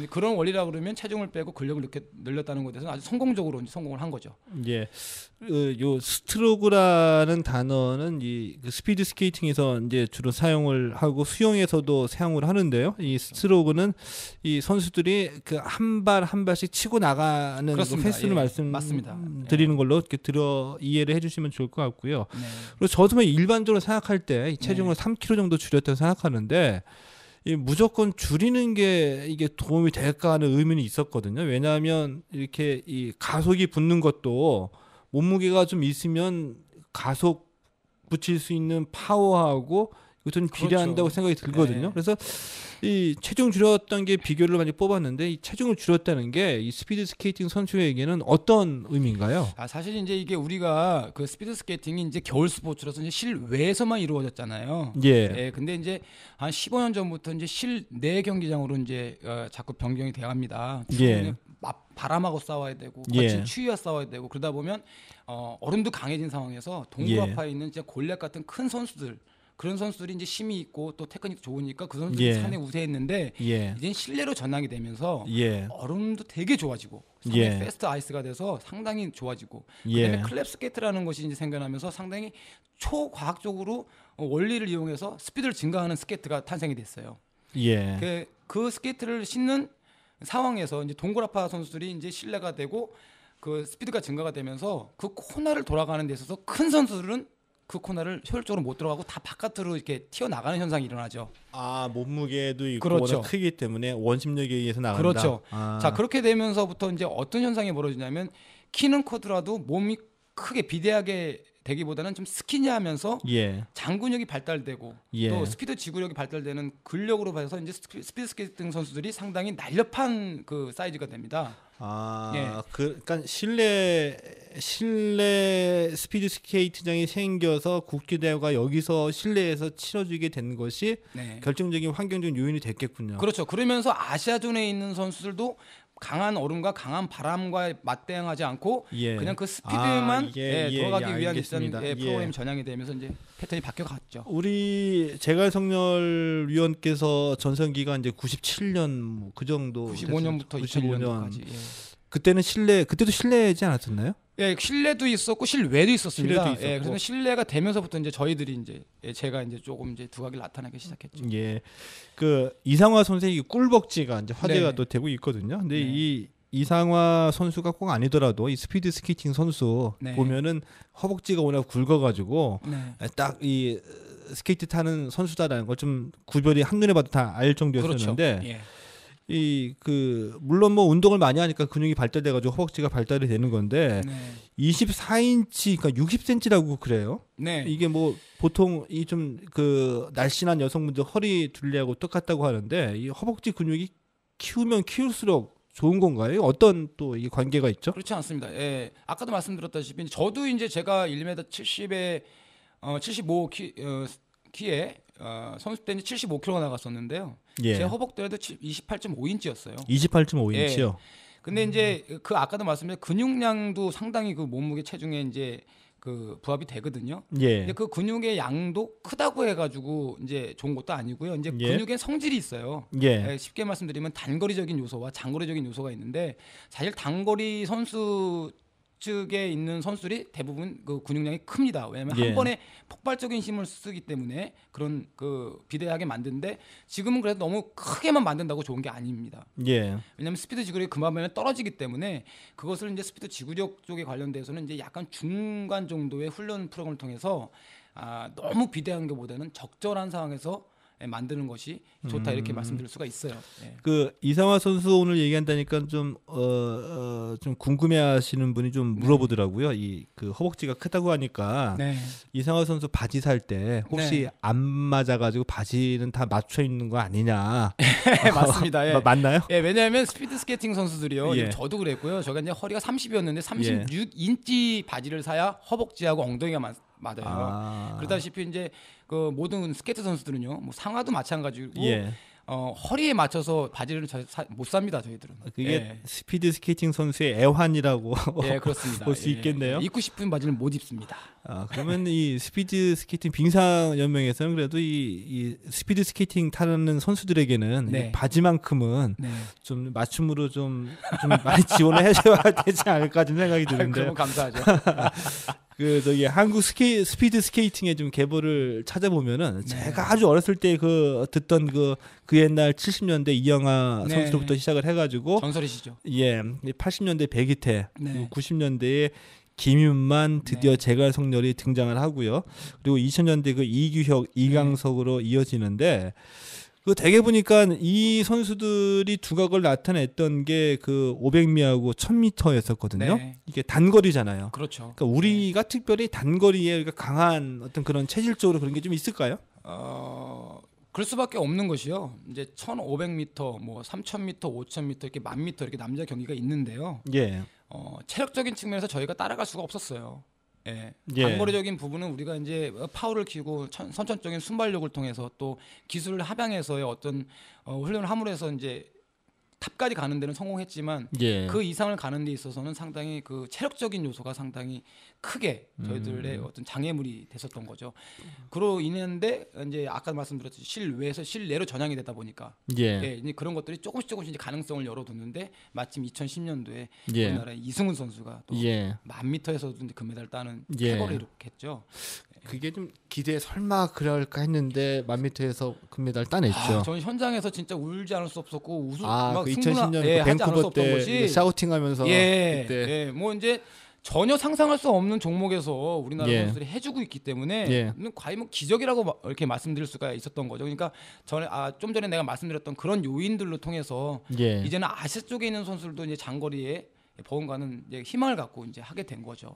그런 원리라 그러면 체중을 빼고 근력을 이렇게 늘렸다는 것에 대해서는 아주 성공적으로 이제 성공을 한 거죠. 예. 요 스트로크라는 단어는 그 스피드 스케이팅에서 이제 주로 사용을 하고 수영에서도 사용을 하는데요. 이 스트로크는 이 선수들이 그 한 발 한 발씩 치고 나가는 그 횟수를 말씀드리는 걸로 이렇게 이해를 해주시면 좋을 것 같고요. 네. 그리고 저도 일반적으로 생각할 때 이 체중을 3kg 정도 줄였다고 생각하는데 무조건 줄이는 게 이게 도움이 될까 하는 의문이 있었거든요. 왜냐하면 이렇게 이 가속이 붙는 것도 몸무게가 좀 있으면 가속 붙일 수 있는 파워하고 이것은 비례한다고 생각이 들거든요. 그래서 이 체중 줄였던 게 비교를 많이 뽑았는데 이 체중을 줄였다는 게 이 스피드 스케이팅 선수에게는 어떤 의미인가요? 사실 이제 이게 우리가 그 스피드 스케이팅이 이제 겨울 스포츠라서 이제 실외에서만 이루어졌잖아요. 근데 이제 한 15년 전부터 이제 실내 경기장으로 이제 자꾸 변경이 돼갑니다. 바람하고 싸워야 되고 거친 추위와 싸워야 되고 그러다 보면 얼음도 강해진 상황에서 동부아파에 있는 이제 골략 같은 큰 선수들 그런 선수들이 이제 힘이 있고 또 테크닉 좋으니까 그 선수들이 상당히 우세했는데 이제 실내로 전환이 되면서 얼음도 되게 좋아지고 상당히 패스트 아이스가 돼서 상당히 좋아지고 그다음에 클랩 스케이트라는 것이 이제 생겨나면서 상당히 초과학적으로 원리를 이용해서 스피드를 증가하는 스케이트가 탄생이 됐어요. 그 스케이트를 신는 상황에서 이제 동굴아파 선수들이 이제 실내가 되고 그 스피드가 증가가 되면서 그 코너를 돌아가는 데 있어서 큰 선수들은 그 코너를 효율적으로 못 들어가고 다 바깥으로 이렇게 튀어나가는 현상이 일어나죠. 몸무게도 있고 워낙 크기 때문에 원심력에 의해서 나간다. 그렇죠. 자, 그렇게 되면서부터 이제 어떤 현상이 벌어지냐면 키는 커더라도 몸이 크게 비대하게 되기보다는 좀 스키니하면서 장근육이 발달되고 또 스피드 지구력이 발달되는 근력으로 봐서 이제 스피드 스케이팅 선수들이 상당히 날렵한 그 사이즈가 됩니다. 그러니까 실내 스피드 스케이트장이 생겨서 국제대회가 여기서 실내에서 치러지게 된 것이 결정적인 환경적인 요인이 됐겠군요. 그렇죠. 그러면서 아시아존에 있는 선수들도 강한 얼음과 강한 바람과 맞대응하지 않고 그냥 그 스피드만 들어가기 위한 프로그램 전향이 되면서 이제 패턴이 바뀌어갔죠. 우리 제갈성렬 위원께서 전성기가 이제 97년 그 정도 95년부터 2000년까지 그때는 그때도 실내지 않았었나요? 실내도 있었고 실외도 있었습니다. 그래서 실내가 되면서부터 이제 저희들이 이제 제가 이제 조금 이제 두각이 나타나기 시작했죠. 그 이상화 선수의 꿀벅지가 이제 화제가 또 되고 있거든요. 근데 이 이상화 선수가 꼭 아니더라도 이 스피드 스케이팅 선수 보면은 허벅지가 워낙 굵어가지고 딱 이 스케이트 타는 선수다라는 걸 좀 구별이 한눈에 봐도 다 알 정도였었는데. 물론 운동을 많이 하니까 근육이 발달돼가지고 허벅지가 발달이 되는 건데 24인치 그러니까 60cm라고 그래요. 이게 보통 이 좀 그 날씬한 여성분들 허리 둘레하고 똑같다고 하는데 이 허벅지 근육이 키우면 키울수록 좋은 건가요? 어떤 또 이 관계가 있죠? 그렇지 않습니다. 아까도 말씀드렸다시피 저도 이제 제가 1m 70에 75 키에 선수 때는 75kg가 나갔었는데요. 제 허벅대도 28.5인치였어요. 28.5인치요. 근데 이제 그 아까도 말씀드린 근육량도 상당히 그 몸무게 체중에 이제 그 부합이 되거든요. 근데 그 근육의 양도 크다고 해가지고 이제 좋은 것도 아니고요. 이제 근육의 성질이 있어요. 쉽게 말씀드리면 단거리적인 요소와 장거리적인 요소가 있는데 사실 단거리 선수 측에 있는 선수들이 대부분 그 근육량이 큽니다. 왜냐하면 한 번에 폭발적인 힘을 쓰기 때문에 그런 그 비대하게 만드는데 지금은 그래도 너무 크게만 만든다고 좋은 게 아닙니다. 왜냐하면 스피드 지구력이 그만하면 떨어지기 때문에 그것을 이제 스피드 지구력 쪽에 관련돼서는 이제 약간 중간 정도의 훈련 프로그램을 통해서 너무 비대한 것보다는 적절한 상황에서 만드는 것이 좋다 이렇게 말씀드릴 수가 있어요. 예. 그 이상화 선수 오늘 얘기한다니까 좀 궁금해하시는 분이 좀 물어보더라고요. 이 그 허벅지가 크다고 하니까 네. 이상화 선수 바지 살 때 혹시 네. 안 맞아가지고 바지는 다 맞춰 있는 거 아니냐? 맞습니다. 예. 맞나요? 예, 왜냐하면 스피드 스케이팅 선수들이요. 예. 저도 그랬고요. 저가 이제 허리가 30이었는데 36인치 바지를 사야 허벅지하고 엉덩이가 맞아요. 그러다시피 이제 그 모든 스케이트 선수들은요, 뭐 상하도 마찬가지고 예. 허리에 맞춰서 바지를 못 삽니다, 저희들은. 그게 예. 스피드 스케이팅 선수의 애환이라고 예, 그렇습니다. 볼 수 있겠네요. 입고 싶은 바지는 못 입습니다. 그러면 이 스피드 스케이팅 빙상 연맹에서는 그래도 이 스피드 스케이팅 타는 선수들에게는 네. 이 바지만큼은 네. 좀 맞춤으로 좀 많이 지원을 해줘야 되지 않을까 좀 생각이 드는데. 그러면 감사하죠. 그 저기 한국 스피드 스케이팅의 좀 계보를 찾아보면은 제가 아주 어렸을 때 그 듣던 그 옛날 70년대 이영하 선수로부터 시작을 해가지고 전설이시죠. 예, 80년대 백이태, 네. 90년대에 김윤만 드디어 제갈성렬이 등장을 하고요. 그리고 2000년대 그 이규혁, 이강석으로 이어지는데. 그 되게 보니까 이 선수들이 두각을 나타냈던 게 그 500미하고 1000m였었거든요. 네. 이게 단거리잖아요. 그렇죠. 그러니까 우리가 특별히 단거리에 강한 어떤 그런 체질적으로 그런 게 좀 있을까요? 그럴 수밖에 없는 것이요. 이제 1,500m, 뭐 3,000m, 5,000m 이렇게 10,000m 이렇게 남자 경기가 있는데요. 예. 체력적인 측면에서 저희가 따라갈 수가 없었어요. 예. 예. 단거리적인 부분은 우리가 이제 파워를 키우고 선천적인 순발력을 통해서 또 기술을 합양해서의 어떤 훈련을 함으로 해서 이제 탑까지 가는 데는 성공했지만 예. 그 이상을 가는 데 있어서는 상당히 그 체력적인 요소가 상당히 크게 저희들의 어떤 장애물이 됐었던 거죠. 그로 인했는데 이제 아까 말씀드렸듯이 실외에서 실내로 전향이 되다 보니까 예, 이제 그런 것들이 조금씩 이제 가능성을 열어두는데 마침 2010년도에 우리나라의 이승훈 선수가 또 1000m에서도 이제 금메달 따는 쾌거를 이룩했죠. 그게 좀 기대 설마 그럴까 했는데 1000m에서 금메달 따냈죠. 저는 현장에서 진짜 울지 않을 수 없었고 막 그 2010년 밴쿠버 때 샤우팅하면서 그때 뭐 이제 전혀 상상할 수 없는 종목에서 우리나라 선수들이 해주고 있기 때문에 과연 뭐 기적이라고 이렇게 말씀드릴 수가 있었던 거죠. 그러니까 좀 전에 내가 말씀드렸던 그런 요인들로 통해서 이제는 아시아 쪽에 있는 선수들도 이제 장거리에 버금가는 이제 희망을 갖고 이제 하게 된 거죠.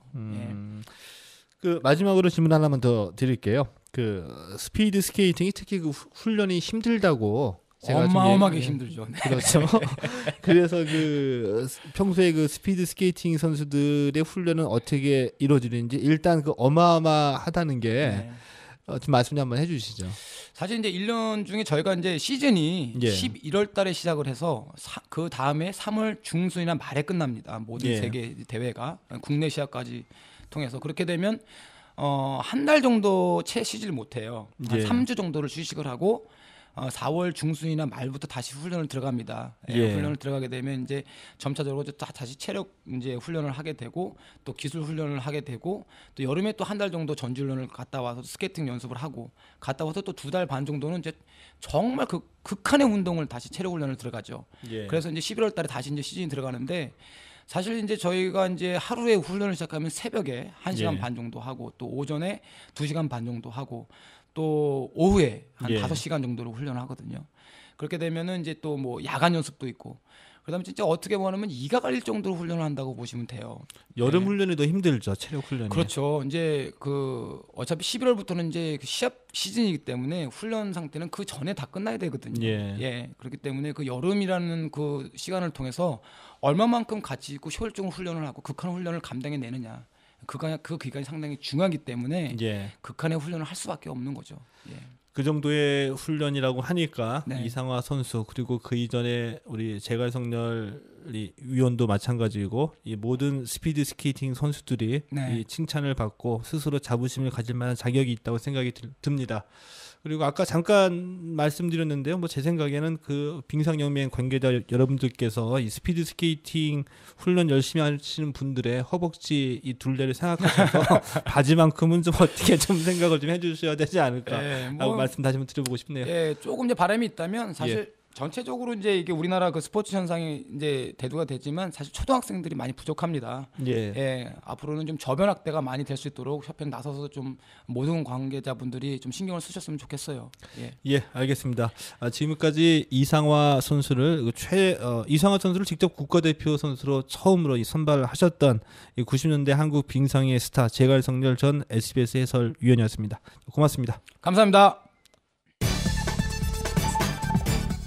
그 마지막으로 질문 하나만 더 드릴게요. 그 스피드 스케이팅이 특히 그 훈련이 힘들다고 제가 어마어마하게 힘들죠. 네. 그렇죠. 그래서 그 평소에 그 스피드 스케이팅 선수들의 훈련은 어떻게 이루어지는지 일단 그 어마어마하다는 게 좀 말씀 좀 한번 해주시죠. 사실 이제 1년 중에 저희가 이제 시즌이 11월달에 시작을 해서 그 다음에 3월 중순이나 말에 끝납니다. 모든 세계 대회가 국내 시합까지 통해서 그렇게 되면 한 달 정도 채 쉬지를 못해요. 한 3주 정도를 휴식을 하고 4월 중순이나 말부터 다시 훈련을 들어갑니다. 훈련을 들어가게 되면 이제 점차적으로 다시 체력 이제 훈련을 하게 되고 또 기술 훈련을 하게 되고 또 여름에 또 한 달 정도 전지 훈련을 갔다 와서 스케이팅 연습을 하고 갔다 와서 또 2달 반 정도는 이제 정말 극한의 운동을 다시 체력 훈련을 들어가죠. 그래서 이제 11월 달에 다시 이제 시즌이 들어가는데 사실 이제 저희가 이제 하루에 훈련을 시작하면 새벽에 1시간 반 정도 하고 또 오전에 2시간 반 정도 하고 또 오후에 한 5시간 정도로 훈련을 하거든요. 그렇게 되면은 이제 또 뭐 야간 연습도 있고 그다음에 진짜 어떻게 보면 이가 갈릴 정도로 훈련을 한다고 보시면 돼요. 여름 훈련이 더 힘들죠. 체력 훈련이. 그렇죠. 이제 그 어차피 11월부터는 이제 그 시합 시즌이기 때문에 훈련 상태는 그 전에 다 끝나야 되거든요. 그렇기 때문에 그 여름이라는 그 시간을 통해서 얼마만큼 가치 있고 효율적으로 훈련을 하고 극한 훈련을 감당해내느냐. 그 기간이 상당히 중요하기 때문에 극한의 훈련을 할 수밖에 없는 거죠. 그 정도의 훈련이라고 하니까 이상화 선수 그리고 그 이전에 우리 제갈성렬 위원도 마찬가지고 이 모든 스피드 스케이팅 선수들이 이 칭찬을 받고 스스로 자부심을 가질 만한 자격이 있다고 생각이 듭니다. 그리고 아까 잠깐 말씀드렸는데요. 뭐 제 생각에는 그 빙상연맹 관계자 여러분들께서 이 스피드 스케이팅 훈련 열심히 하시는 분들의 허벅지 이 둘레를 생각하셔서 바지만큼은 좀 어떻게 좀 생각을 좀 해주셔야 되지 않을까. 라고 말씀 다시 한번 드려보고 싶네요. 조금 이제 바람이 있다면 사실 전체적으로 이제 이게 우리나라 그 스포츠 현상이 이제 대두가 됐지만 사실 초등학생들이 많이 부족합니다. 예, 앞으로는 좀 저변 확대가 많이 될 수 있도록 협회는 나서서 좀 모든 관계자분들이 좀 신경을 쓰셨으면 좋겠어요. 예, 알겠습니다. 지금까지 이상화 선수를 이상화 선수를 직접 국가대표 선수로 처음으로 선발하셨던 90년대 한국 빙상의 스타 제갈성렬 전 SBS 해설위원이었습니다. 고맙습니다. 감사합니다.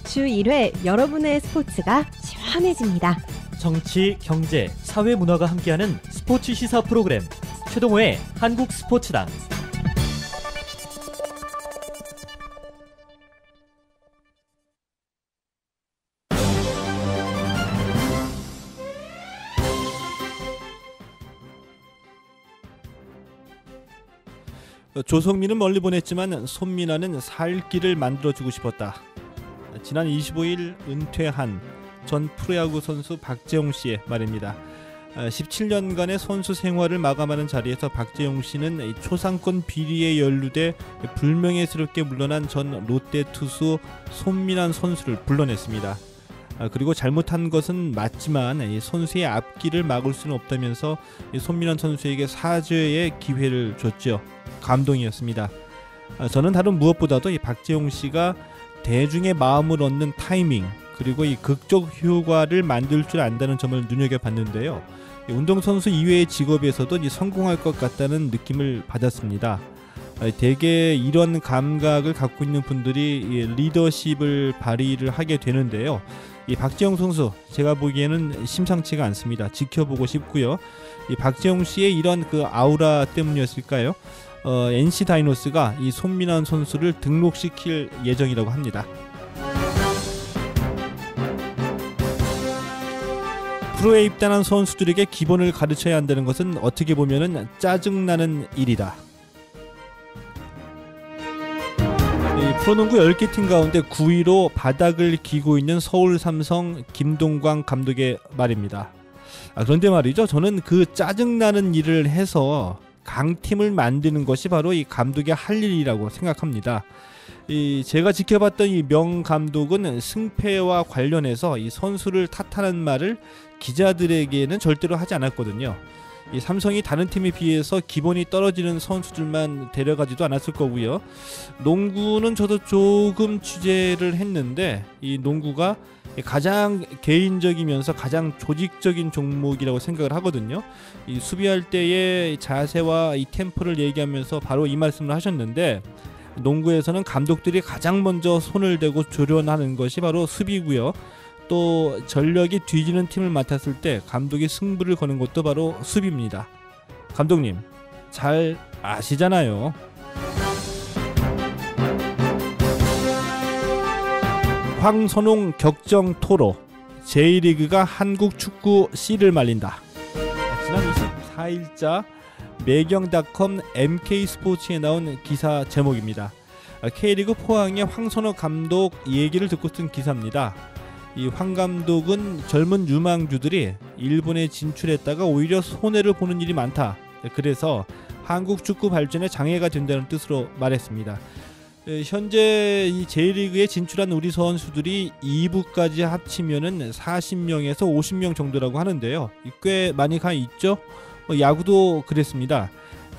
주 1회 여러분의 스포츠가 시원해집니다. 정치, 경제, 사회 문화가 함께하는 스포츠 시사 프로그램 최동호의 한국 스포츠다. 조성민은 멀리 보냈지만 손민아는 살 길을 만들어주고 싶었다. 지난 25일 은퇴한 전 프로야구 선수 박재홍 씨의 말입니다. 17년간의 선수 생활을 마감하는 자리에서 박재홍 씨는 초상권 비리에 연루돼 불명예스럽게 물러난 전 롯데 투수 손민환 선수를 불러냈습니다. 그리고 잘못한 것은 맞지만 선수의 앞길을 막을 수는 없다면서 손민환 선수에게 사죄의 기회를 줬죠. 감동이었습니다. 저는 다른 무엇보다도 이 박재홍 씨가 대중의 마음을 얻는 타이밍 그리고 이 극적 효과를 만들 줄 안다는 점을 눈여겨봤는데요. 운동선수 이외의 직업에서도 성공할 것 같다는 느낌을 받았습니다. 대개 이런 감각을 갖고 있는 분들이 리더십을 발휘를 하게 되는데요. 이 박재홍 선수 제가 보기에는 심상치가 않습니다. 지켜보고 싶고요. 이 박재홍 씨의 이런 그 아우라 때문이었을까요? NC 다이노스가 이 손민환 선수를 등록시킬 예정이라고 합니다. 프로에 입단한 선수들에게 기본을 가르쳐야 한다는 것은 어떻게 보면은 짜증나는 일이다. 프로농구 10개 팀 가운데 9위로 바닥을 기고 있는 서울 삼성 김동광 감독의 말입니다. 그런데 말이죠. 저는 그 짜증나는 일을 해서 강팀을 만드는 것이 바로 이 감독의 할 일이라고 생각합니다. 제가 지켜봤던 이 명 감독은 승패와 관련해서 이 선수를 탓하는 말을 기자들에게는 절대로 하지 않았거든요. 이 삼성이 다른 팀에 비해서 기본이 떨어지는 선수들만 데려가지도 않았을 거고요. 농구는 저도 조금 취재를 했는데 이 농구가 가장 개인적이면서 가장 조직적인 종목이라고 생각을 하거든요. 이 수비할 때의 자세와 이 템포를 얘기하면서 바로 이 말씀을 하셨는데 농구에서는 감독들이 가장 먼저 손을 대고 조련하는 것이 바로 수비고요. 또 전력이 뒤지는 팀을 맡았을 때 감독이 승부를 거는 것도 바로 수비입니다. 감독님 잘 아시잖아요. 황선홍 격정 토로 J리그가 한국 축구 C를 말린다. 지난 24일자 매경닷컴 MK스포츠에 나온 기사 제목입니다. K리그 포항의 황선홍 감독 얘기를 듣고 쓴 기사입니다. 이 황 감독은 젊은 유망주들이 일본에 진출했다가 오히려 손해를 보는 일이 많다. 그래서 한국 축구 발전에 장애가 된다는 뜻으로 말했습니다. 현재 이 J리그에 진출한 우리 선수들이 2부까지 합치면은 40명에서 50명 정도라고 하는데요. 꽤 많이 가 있죠. 야구도 그랬습니다.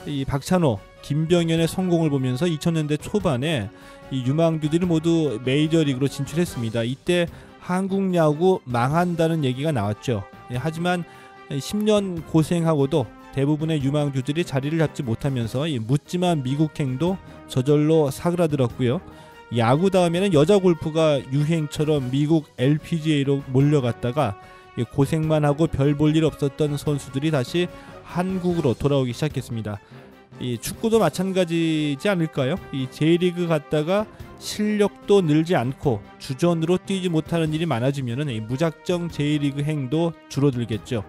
이 박찬호, 김병현의 성공을 보면서 2000년대 초반에 이 유망주들이 모두 메이저리그로 진출했습니다. 이때 한국 야구 망한다는 얘기가 나왔죠. 하지만 10년 고생하고도 대부분의 유망주들이 자리를 잡지 못하면서 이 묻지마 미국행도 저절로 사그라들었고요. 야구 다음에는 여자 골프가 유행처럼 미국 LPGA로 몰려갔다가 고생만 하고 별 볼 일 없었던 선수들이 다시 한국으로 돌아오기 시작했습니다. 이 축구도 마찬가지지 않을까요? 이 J리그 갔다가 실력도 늘지 않고 주전으로 뛰지 못하는 일이 많아지면은 이 무작정 J리그 행도 줄어들겠죠.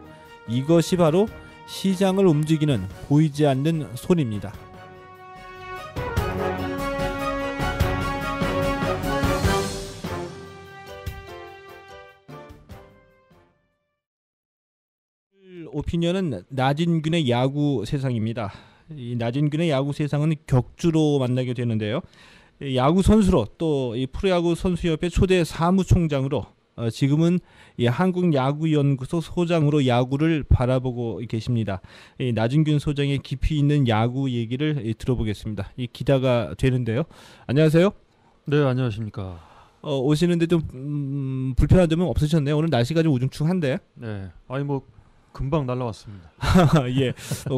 이것이 바로 시장을 움직이는 보이지 않는 손입니다. 오피니언은 나진균의 야구 세상입니다. 이 나진균의 야구 세상은 격주로 만나게 되는데요. 야구 선수로 또 이 프로야구 선수협회 초대 사무총장으로 지금은 이 한국야구연구소 소장으로 야구를 바라보고 계십니다. 이 나준균 소장의 깊이 있는 야구 얘기를 들어보겠습니다. 이 기대가 되는데요. 안녕하세요. 네, 안녕하십니까. 오시는데 좀 불편한 점은 없으셨나요? 오늘 날씨가 좀 우중충한데. 네, 아니 뭐 금방 날라왔습니다. 예,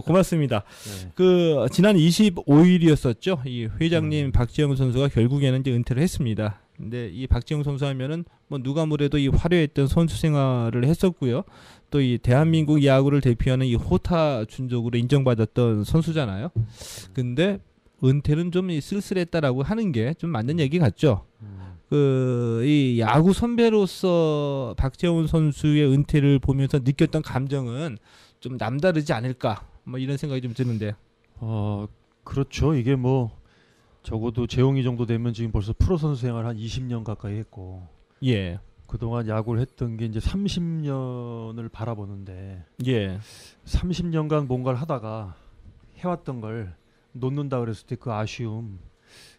고맙습니다. 네. 그 지난 25일이었었죠. 이 회장님 박지영 선수가 결국에는 이제 은퇴를 했습니다. 근데 이 박지영 선수 하면은 뭐 누가 뭐래도 이 화려했던 선수 생활을 했었고요. 또 이 대한민국 야구를 대표하는 이 호타 준족으로 인정받았던 선수잖아요. 근데 은퇴는 좀 쓸쓸했다라고 하는 게 좀 맞는 얘기 같죠. 이 야구 선배로서 박재훈 선수의 은퇴를 보면서 느꼈던 감정은 좀 남다르지 않을까, 뭐 이런 생각이 좀 드는데. 그렇죠. 이게 뭐 적어도 재홍이 정도 되면 지금 벌써 프로 선수 생활 한 20년 가까이 했고, 예. 그동안 야구를 했던 게 이제 30년을 바라보는데, 예. 30년간 뭔가를 하다가 해왔던 걸 놓는다 그랬을 때 그 아쉬움,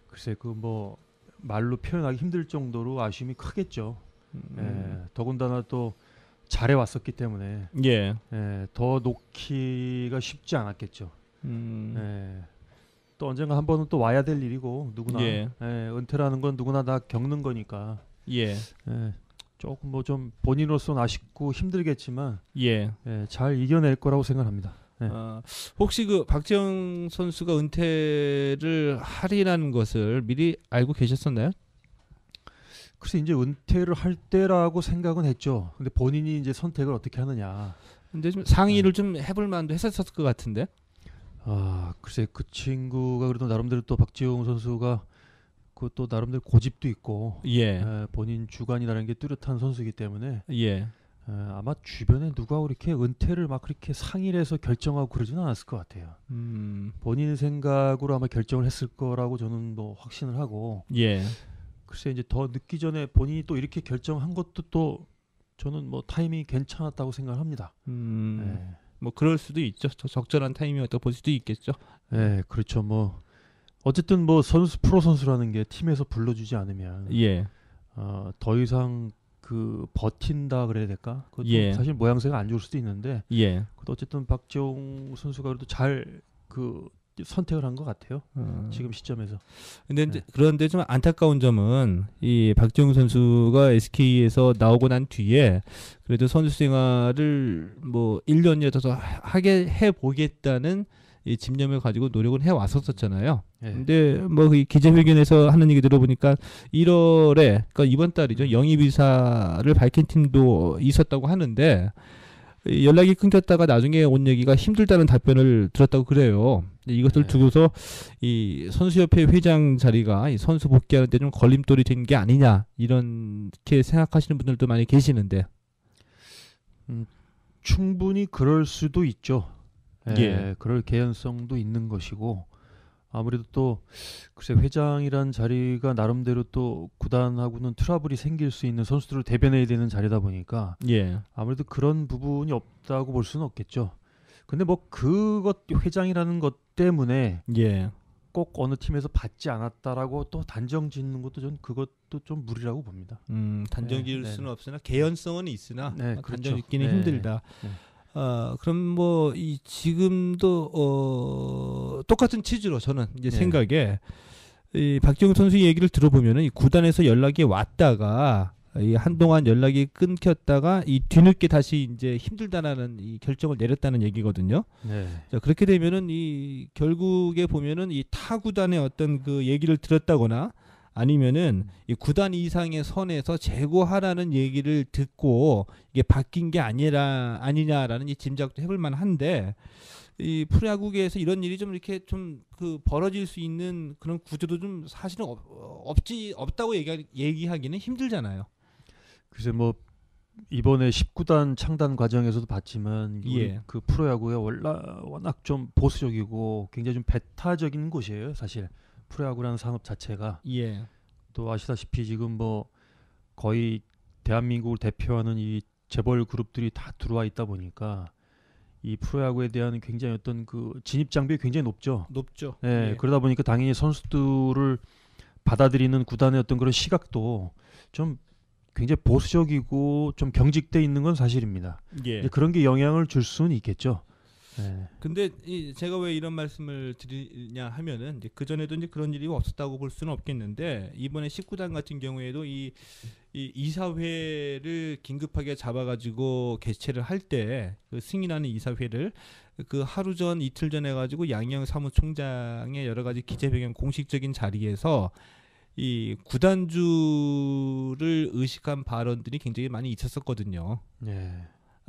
글쎄 그 뭐 말로 표현하기 힘들 정도로 아쉬움이 크겠죠. 예, 더군다나 또 잘해왔었기 때문에 예. 예, 더 놓기가 쉽지 않았겠죠. 예, 또 언젠가 한 번은 또 와야 될 일이고 누구나 예. 예, 은퇴라는 건 누구나 다 겪는 거니까 예. 예, 조금 뭐 좀 본인으로서는 아쉽고 힘들겠지만 예. 예, 잘 이겨낼 거라고 생각합니다. 네. 혹시 그 박재영 선수가 은퇴를 하리라는 것을 미리 알고 계셨었나요? 글쎄 이제 은퇴를 할 때라고 생각은 했죠. 근데 본인이 이제 선택을 어떻게 하느냐. 근데 좀 상의를 좀 해볼 만도 했었을 것 같은데. 글쎄 그 친구가 그래도 나름대로 또 박재영 선수가 그또 나름대로 고집도 있고, 예. 본인 주관이라는 게 뚜렷한 선수이기 때문에. 예. 아마 주변에 누가 그렇게 은퇴를 막 그렇게 상의를 해서 결정하고 그러지는 않았을 것 같아요. 본인 생각으로 아마 결정을 했을 거라고 저는 뭐 확신을 하고. 예. 글쎄 이제 더 늦기 전에 본인이 또 이렇게 결정한 것도 또 저는 뭐 타이밍이 괜찮았다고 생각합니다. 네. 뭐 그럴 수도 있죠. 적절한 타이밍이었다고 볼 수도 있겠죠. 네, 그렇죠. 뭐 어쨌든 뭐 프로 선수라는 게 팀에서 불러주지 않으면 예. 더 이상 그 버틴다 그래야 될까? 그것도 예. 사실 모양새가 안 좋을 수도 있는데, 예. 어쨌든 박재홍 선수가 그래도 잘 그 선택을 한 것 같아요. 지금 시점에서. 근데 그런데 좀 안타까운 점은 이 박재홍 선수가 SK에서 나오고 난 뒤에 그래도 선수 생활을 뭐 1년이라도 더 하게 해 보겠다는 이 집념을 가지고 노력을 해 왔었잖아요. 예. 근데 뭐 그 기자회견에서 하는 얘기 들어보니까 1월에, 그러니까 이번 달이죠, 영입 의사를 밝힌 팀도 있었다고 하는데 연락이 끊겼다가 나중에 온 얘기가 힘들다는 답변을 들었다고 그래요. 이것을 네. 두고서 이 선수협회 회장 자리가 이 선수 복귀하는 데 좀 걸림돌이 된 게 아니냐, 이렇게 생각하시는 분들도 많이 계시는데. 충분히 그럴 수도 있죠. 예. 그럴 개연성도 있는 것이고, 아무래도 또 글쎄 회장이란 자리가 나름대로 또 구단하고는 트러블이 생길 수 있는 선수들을 대변해야 되는 자리다 보니까 예. 아무래도 그런 부분이 없다고 볼 수는 없겠죠. 근데 뭐 그것 회장이라는 것 때문에 예. 꼭 어느 팀에서 받지 않았다라고 또 단정 짓는 것도 전 그것도 좀 무리라고 봅니다. 단정 지을 수는 없으나 개연성은 있으나 그렇죠. 단정 짓기는 힘들다. 네. 그럼 뭐 이 지금도 똑같은 취지로 저는 이제 생각에 이 박지영 선수 얘기를 들어보면은 이 구단에서 연락이 왔다가 이 한동안 연락이 끊겼다가 이 뒤늦게 다시 이제 힘들다라는 이 결정을 내렸다는 얘기거든요. 네. 자, 그렇게 되면은 이 결국에 보면은 이 타 구단의 어떤 그 얘기를 들었다거나 아니면은 이 구단 이상의 선에서 제고하라는 얘기를 듣고 이게 바뀐 게 아니냐라는 이 짐작도 해볼 만한데, 이 프로야구계에서 이런 일이 좀 이렇게 좀 그 벌어질 수 있는 그런 구조도 좀 사실은 없다고 얘기하기는 힘들잖아요. 글쎄 뭐 이번에 19단 창단 과정에서도 봤지만 예. 그 프로야구에 워낙 좀 보수적이고 굉장히 좀 배타적인 곳이에요, 사실. 프로야구라는 산업 자체가. 예. 또 아시다시피 지금 뭐 거의 대한민국을 대표하는 이 재벌 그룹들이 다 들어와 있다 보니까 이 프로야구에 대한 굉장히 어떤 그 진입 장벽이 굉장히 높죠. 높죠. 네, 예. 그러다 보니까 당연히 선수들을 받아들이는 구단의 어떤 그런 시각도 좀 굉장히 보수적이고 좀 경직돼 있는 건 사실입니다. 예. 이제 그런 게 영향을 줄 수는 있겠죠. 네. 근데 제가 왜 이런 말씀을 드리냐 하면은 이제 그 전에도 이제 그런 일이 없었다고 볼 수는 없겠는데 이번에 19단 같은 경우에도 이 이사회를 긴급하게 잡아가지고 개최를 할 때 그 승인하는 이사회를 그 하루 전 이틀 전에 가지고 양희영 사무총장의 여러 가지 기재회견 공식적인 자리에서 이 구단주를 의식한 발언들이 굉장히 많이 있었었거든요. 네.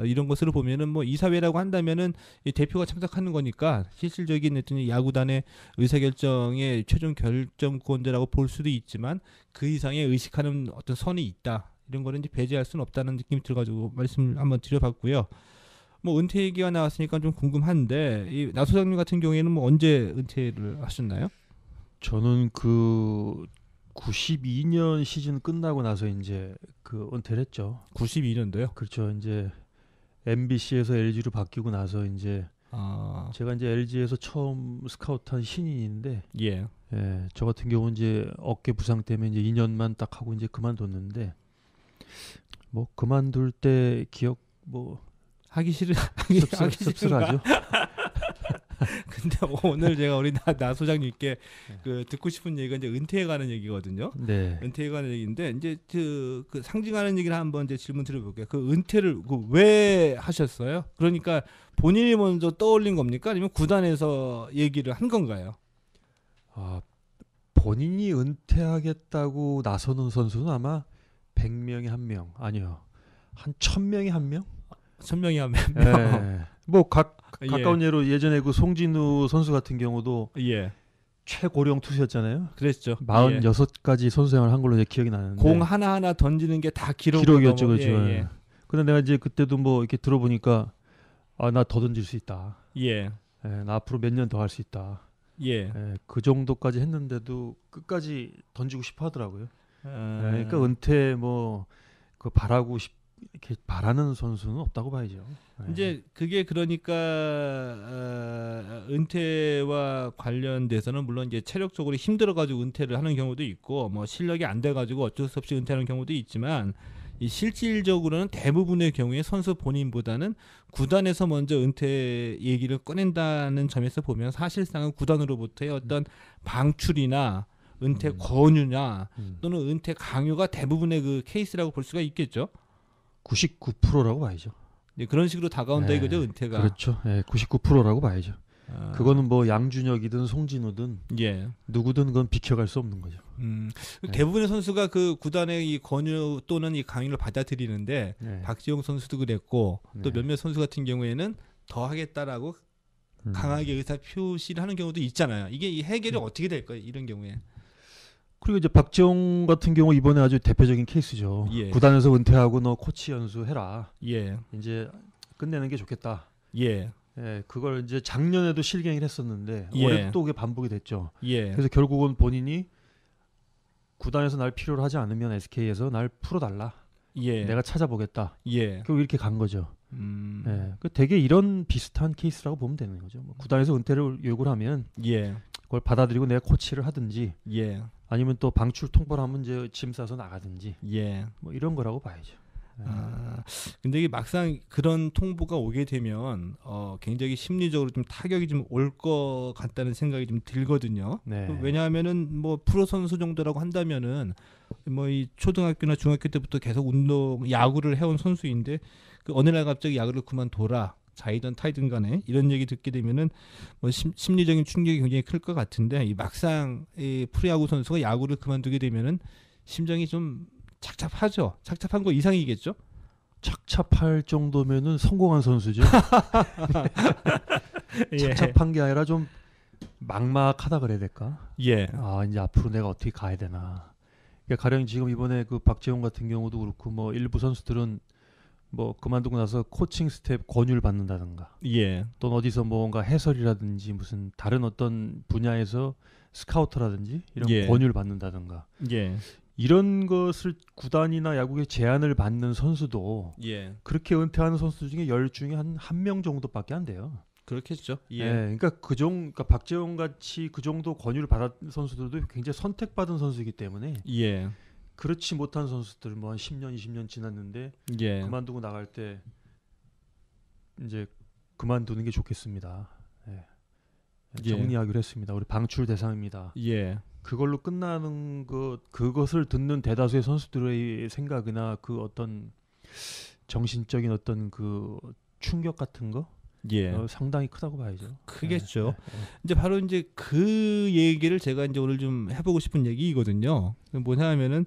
이런 것으로 보면은 뭐 이사회라고 한다면은 이 대표가 참석하는 거니까 실질적인 어떤 야구단의 의사결정의 최종 결정권자라고 볼 수도 있지만 그 이상의 의식하는 어떤 선이 있다. 이런 거는 이제 배제할 수는 없다는 느낌이 들어가지고 말씀을 한번 드려봤고요. 뭐 은퇴 얘기가 나왔으니까 좀 궁금한데 이 나 소장님 같은 경우에는 뭐 언제 은퇴를 하셨나요? 저는 그 92년 시즌 끝나고 나서 이제 그 은퇴를 했죠. 92년도요? 그렇죠. 이제 MBC에서 LG로 바뀌고 나서 이제 제가 이제 LG에서 처음 스카우트한 신인인데, 예, 저 같은 경우는 이제 어깨 부상 때문에 이제 2년만 딱 하고 이제 그만뒀는데, 뭐 그만둘 때 기억 뭐 하기 씁쓸하죠. 근데 오늘 제가 우리 나 소장님께 그 듣고 싶은 얘기가 이제 은퇴에 관한 얘기거든요. 네. 은퇴에 관한 얘기인데 이제 그 상징하는 얘기를 한번 이제 질문 드려볼게요. 그 은퇴를 왜 하셨어요? 그러니까 본인이 먼저 떠올린 겁니까? 아니면 구단에서 얘기를 한 건가요? 본인이 은퇴하겠다고 나서는 선수는 아마 100명에 1명 아니요. 한 1000명에 1명? 1000명이 한 명. 네. 뭐 가까운 예로 예전에 그 송진우 선수 같은 경우도 최고령 투수였잖아요. 그랬죠. 46가지 선수 생활을 한 걸로 제 기억이 나는데 공 하나하나 던지는 게 다 기록이었죠. 그렇죠. 근데 내가 이제 그때도 뭐 이렇게 들어보니까 나 더 던질 수 있다. 나 앞으로 몇 년 더 할 수 있다. 그 정도까지 했는데도 끝까지 던지고 싶어 하더라고요. 그러니까 은퇴 뭐 그 이렇게 바라는 선수는 없다고 봐야죠. 이제 그게 그러니까 은퇴와 관련돼서는 물론 이제 체력적으로 힘들어가지고 은퇴를 하는 경우도 있고 뭐 실력이 안 돼가지고 어쩔 수 없이 은퇴하는 경우도 있지만 이 실질적으로는 대부분의 경우에 선수 본인보다는 구단에서 먼저 은퇴 얘기를 꺼낸다는 점에서 보면 사실상은 구단으로부터의 어떤 방출이나 은퇴 권유나 또는 은퇴 강요가 대부분의 그 케이스라고 볼 수가 있겠죠. 99%라고 봐야죠. 그런 식으로 다가온다 이거죠, 은퇴가. 그렇죠. 99%라고 봐야죠. 그거는 뭐 양준혁이든 송진우든 누구든 그건 비켜갈 수 없는 거죠. 대부분의 선수가 그 구단의 이 권유 또는 이 강요를 받아들이는데 박지용 선수도 그랬고 또 몇몇 선수 같은 경우에는 더 하겠다라고 강하게 의사 표시를 하는 경우도 있잖아요. 이게 이 해결이 어떻게 될까요? 이런 경우에. 그리고 이제 박지용 같은 경우 이번에 아주 대표적인 케이스죠. 구단에서 은퇴하고 너 코치 연수해라. 이제 끝내는 게 좋겠다. 그걸 이제 작년에도 실갱이를 했었는데 올해도 또 그게 반복이 됐죠. 그래서 결국은 본인이 구단에서 날 필요로 하지 않으면 SK에서 날 풀어달라. 내가 찾아보겠다. 결국 이렇게 간 거죠. 되게 이런 비슷한 케이스라고 보면 되는 거죠. 뭐 구단에서 은퇴를 요구를 하면 그걸 받아들이고 내가 코치를 하든지 아니면 또 방출 통보를 하면 이제 짐 싸서 나가든지 뭐 이런 거라고 봐야죠. 근데 이게 막상 그런 통보가 오게 되면 굉장히 심리적으로 좀 타격이 좀 올 것 같다는 생각이 좀 들거든요. 왜냐하면은 뭐 프로 선수 정도라고 한다면은 뭐 이 초등학교나 중학교 때부터 계속 야구를 해온 선수인데 그 어느 날 갑자기 야구를 그만둬라. 자이든 타이든 간에 이런 얘기 듣게 되면은 뭐 심리적인 충격이 굉장히 클 것 같은데 이 막상 이 프로야구 선수가 야구를 그만두게 되면은 심정이 좀 착잡하죠. 착잡한 거 이상이겠죠? 착잡할 정도면은 성공한 선수죠. 착잡한 게 아니라 좀 막막하다 그래야 될까? 이제 앞으로 내가 어떻게 가야 되나? 그러니까 가령 지금 이번에 그 박재홍 같은 경우도 그렇고 뭐 일부 선수들은 뭐 그만두고 나서 코칭 스텝 권유를 받는다든가 또는 어디서 뭔가 해설이라든지 무슨 다른 어떤 분야에서 스카우터라든지 이런 권유를 받는다든가 이런 것을 구단이나 야구의 제안을 받는 선수도 그렇게 은퇴하는 선수 중에 10 중에 한 명 정도밖에 안 돼요. 그렇겠죠. 예. 그러니까 그러니까 박재홍 같이 그 정도 권유를 받은 선수들도 굉장히 선택받은 선수이기 때문에 예. 그렇지 못한 선수들 뭐 한 10년, 20년 지났는데 예. 그만두고 나갈 때 이제 그만두는 게 좋겠습니다. 정리하기로 했습니다. 우리 방출 대상입니다. 예. 그걸로 끝나는 그것을 듣는 대다수의 선수들의 생각이나 그 어떤 정신적인 어떤 그 충격 같은 거 상당히 크다고 봐야죠. 크겠죠. 이제 바로 이제 그 얘기를 제가 이제 오늘 좀 해보고 싶은 얘기거든요. 뭐냐면은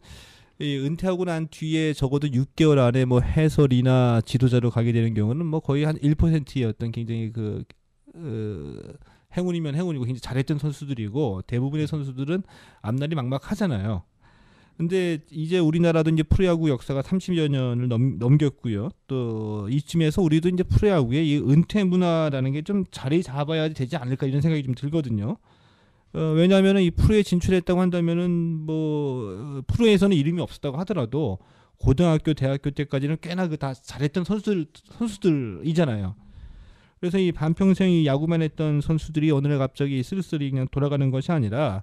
은퇴하고 난 뒤에 적어도 6개월 안에 뭐 해설이나 지도자로 가게 되는 경우는 뭐 거의 한 1%의 어떤 굉장히 행운이면 행운이고 굉장히 잘했던 선수들이고 대부분의 선수들은 앞날이 막막하잖아요. 근데 이제 우리나라도 이제 프로야구 역사가 30여 년을 넘겼고요. 또 이쯤에서 우리도 이제 프로야구의 이 은퇴 문화라는 게 좀 자리 잡아야 되지 않을까 이런 생각이 좀 들거든요. 왜냐하면은 이 프로에 진출했다고 한다면은 뭐 프로에서는 이름이 없었다고 하더라도 고등학교, 대학교 때까지는 꽤나 다 잘했던 선수들이잖아요. 그래서 이 반평생 이 야구만 했던 선수들이 어느 날 갑자기 쓸쓸히 그냥 돌아가는 것이 아니라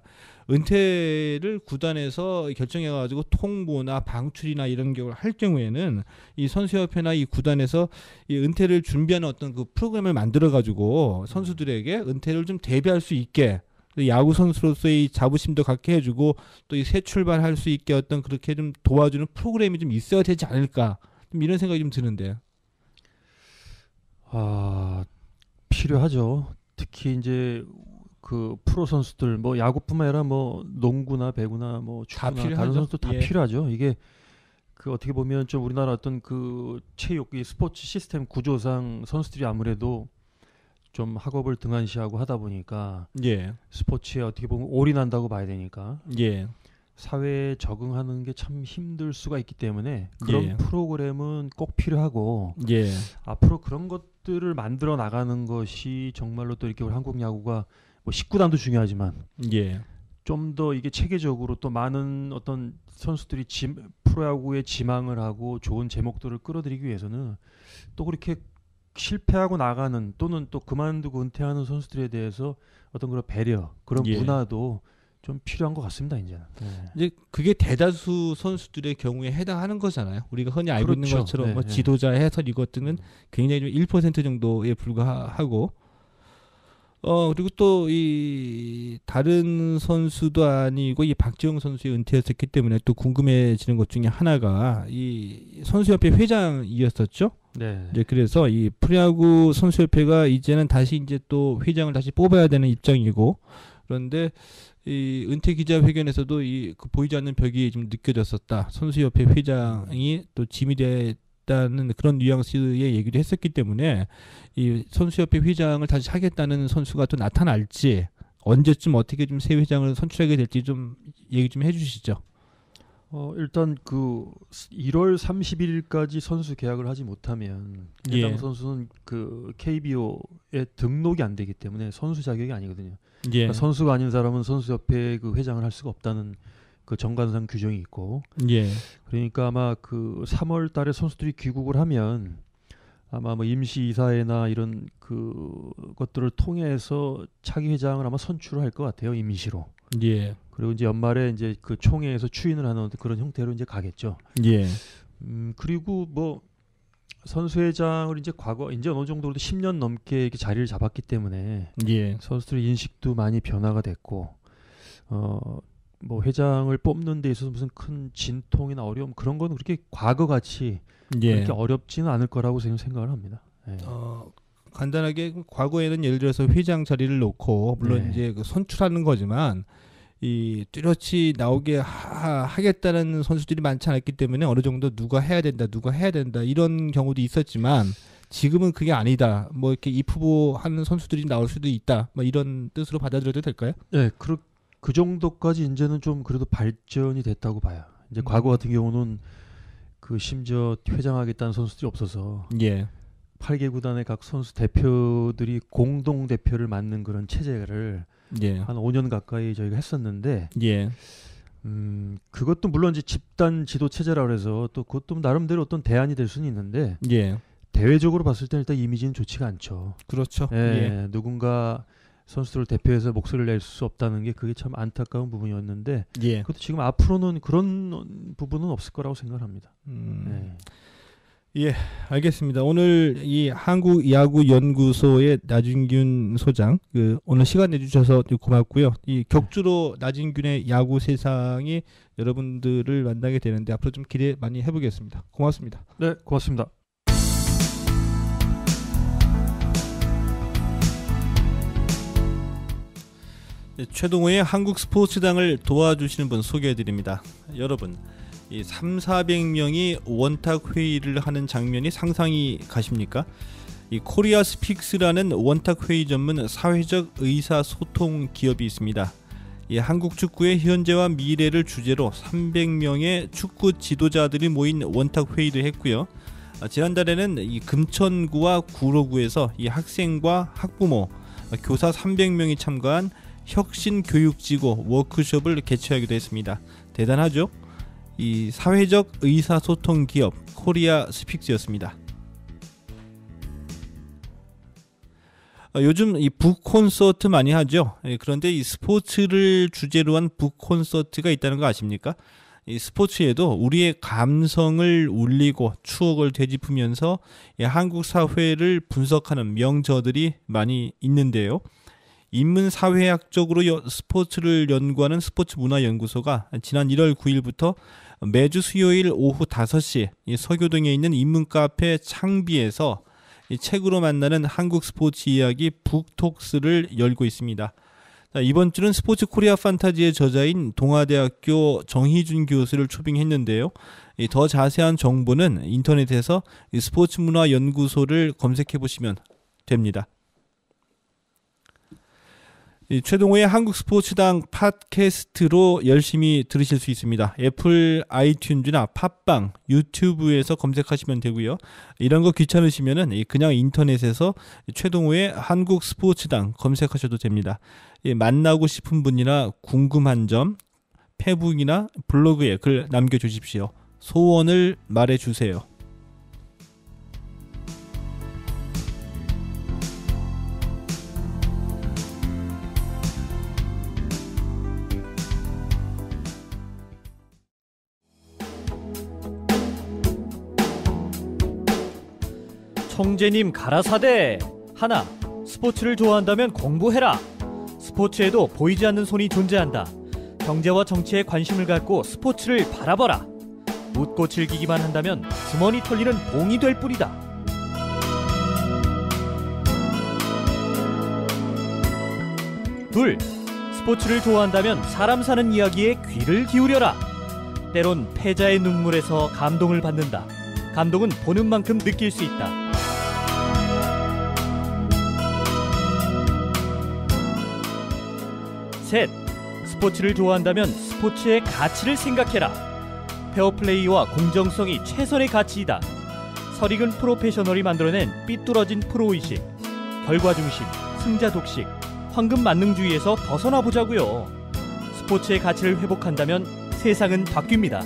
은퇴를 구단에서 결정해가지고 통보나 방출이나 이런 경우를 할 경우에는 이 선수협회나 이 구단에서 이 은퇴를 준비하는 어떤 그 프로그램을 만들어가지고 선수들에게 은퇴를 좀 대비할 수 있게 야구 선수로서의 자부심도 갖게 해주고 또 이 새 출발할 수 있게 어떤 그렇게 좀 도와주는 프로그램이 좀 있어야 되지 않을까 좀 이런 생각이 좀 드는데. 필요하죠. 특히 이제 그 프로 선수들 뭐 야구뿐만 아니라 뭐 농구나 배구나 뭐 축구나 다른 선수도 다 필요하죠. 이게 그 어떻게 보면 좀 우리나라 어떤 그 체육 이 스포츠 시스템 구조상 선수들이 아무래도 좀 학업을 등한시하고 하다 보니까 스포츠에 어떻게 보면 올인한다고 봐야 되니까 사회에 적응하는 게 참 힘들 수가 있기 때문에 그런 프로그램은 꼭 필요하고 앞으로 그런 것들을 만들어 나가는 것이 정말로 또 이렇게 우리 한국 야구가 뭐 19단도 중요하지만 좀 더 이게 체계적으로 또 많은 어떤 선수들이 프로야구에 지망을 하고 좋은 제목들을 끌어들이기 위해서는 또 그렇게 실패하고 나가는 또는 또 그만두고 은퇴하는 선수들에 대해서 어떤 그런 배려 그런 문화도 좀 필요한 것 같습니다. 이제 그게 대다수 선수들의 경우에 해당하는 거잖아요. 우리가 흔히 알고 있는 것처럼 뭐 지도자, 해설 이것들은 굉장히 좀 1% 정도에 불과하고 그리고 또 이 다른 선수도 아니고 이 박지영 선수의 은퇴였었기 때문에 또 궁금해지는 것 중에 하나가 이 선수협회 회장이었었죠. 이제 그래서 이 프로야구 선수협회가 이제는 다시 이제 또 회장을 다시 뽑아야 되는 입장이고 그런데 이 은퇴 기자회견에서도 그 보이지 않는 벽이 좀 느껴졌었다. 선수협회 회장이 또 짐이 됐다는 그런 뉘앙스의 얘기를 했었기 때문에 이 선수협회 회장을 다시 하겠다는 선수가 또 나타날지 언제쯤 어떻게 좀 새 회장을 선출하게 될지 좀 얘기 좀 해주시죠. 일단 그 1월 31일까지 선수 계약을 하지 못하면 해당 선수는 그 KBO에 등록이 안 되기 때문에 선수 자격이 아니거든요. 그러니까 선수가 아닌 사람은 선수협회 그 회장을 할 수가 없다는 그 정관상 규정이 있고, 그러니까 아마 그 3월 달에 선수들이 귀국을 하면 아마 뭐 임시 이사회나 이런 그 것들을 통해서 차기 회장을 아마 선출을 할 것 같아요, 임시로. 그리고 이제 연말에 이제 그 총회에서 추인을 하는 그런 형태로 이제 가겠죠. 그리고 뭐 선수회장을 이제 과거 이제 어느 정도로 10년 넘게 이렇게 자리를 잡았기 때문에 선수들의 인식도 많이 변화가 됐고 뭐 회장을 뽑는 데 있어서 무슨 큰 진통이나 어려움 그런 건 그렇게 과거같이 그렇게 어렵지는 않을 거라고 저는 생각을 합니다. 간단하게 과거에는 예를 들어서 회장 자리를 놓고 물론 이제 그 선출하는 거지만 이 뚜렷이 나오게 하겠다는 선수들이 많지 않았기 때문에 어느 정도 누가 해야 된다 이런 경우도 있었지만 지금은 그게 아니다. 뭐 이렇게 입후보하는 선수들이 나올 수도 있다. 뭐 이런 뜻으로 받아들여도 될까요? 네, 그 정도까지 이제는 좀 그래도 발전이 됐다고 봐요. 이제 과거 같은 경우는 그 심지어 회장하겠다는 선수들이 없어서 8개 구단의 각 선수 대표들이 공동 대표를 맡는 그런 체제를 한 5년 가까이 저희가 했었는데 그것도 물론 이제 집단 지도 체제라 그래서 또 그것도 나름대로 어떤 대안이 될 수는 있는데 대외적으로 봤을 때는 일단 이미지는 좋지가 않죠. 그렇죠. 누군가 선수들을 대표해서 목소리를 낼 수 없다는 게 그게 참 안타까운 부분이었는데 그것도 지금 앞으로는 그런 부분은 없을 거라고 생각합니다. 예, 알겠습니다. 오늘 이 한국야구연구소의 나진균 소장 오늘 시간 내주셔서 고맙고요. 이 격주로 나진균의 야구 세상이 여러분들을 만나게 되는데 앞으로 좀 기대 많이 해보겠습니다. 고맙습니다. 네, 고맙습니다. 최동호의 한국 스포츠당을 도와주시는 분 소개해드립니다. 여러분, 이 300~400명이 원탁 회의를 하는 장면이 상상이 가십니까? 이 코리아 스픽스라는 원탁 회의 전문 사회적 의사소통 기업이 있습니다. 이 한국 축구의 현재와 미래를 주제로 300명의 축구 지도자들이 모인 원탁 회의를 했고요. 지난달에는 이 금천구와 구로구에서 이 학생과 학부모, 교사 300명이 참가한 혁신교육지구 워크숍을 개최하기도 했습니다. 대단하죠? 이 사회적 의사소통 기업 코리아 스픽스였습니다. 요즘 이 북콘서트 많이 하죠. 그런데 이 스포츠를 주제로 한 북콘서트가 있다는 거 아십니까? 이 스포츠에도 우리의 감성을 울리고 추억을 되짚으면서 한국 사회를 분석하는 명저들이 많이 있는데요. 인문사회학적으로 스포츠를 연구하는 스포츠문화연구소가 지난 1월 9일부터 매주 수요일 오후 5시 서교동에 있는 인문카페 창비에서 책으로 만나는 한국 스포츠 이야기 북톡스를 열고 있습니다. 이번 주는 스포츠 코리아 판타지의 저자인 동아대학교 정희준 교수를 초빙했는데요. 더 자세한 정보는 인터넷에서 스포츠문화연구소를 검색해보시면 됩니다. 최동호의 한국 스포츠당 팟캐스트로 열심히 들으실 수 있습니다. 애플 아이튠즈나 팟빵, 유튜브에서 검색하시면 되고요. 이런 거 귀찮으시면은 그냥 인터넷에서 최동호의 한국 스포츠당 검색하셔도 됩니다. 만나고 싶은 분이나 궁금한 점 페북이나 블로그에 글 남겨주십시오. 소원을 말해주세요. 청재님 가라사대 하나, 스포츠를 좋아한다면 공부해라. 스포츠에도 보이지 않는 손이 존재한다. 경제와 정치에 관심을 갖고 스포츠를 바라봐라. 웃고 즐기기만 한다면 주머니 털리는 봉이 될 뿐이다. 둘, 스포츠를 좋아한다면 사람 사는 이야기에 귀를 기울여라. 때론 패자의 눈물에서 감동을 받는다. 감동은 보는 만큼 느낄 수 있다. 셋, 스포츠를 좋아한다면 스포츠의 가치를 생각해라. 페어플레이와 공정성이 최선의 가치이다. 설익은 프로페셔널이 만들어낸 삐뚤어진 프로의식, 결과중심, 승자독식, 황금 만능주의에서 벗어나보자고요. 스포츠의 가치를 회복한다면 세상은 바뀝니다.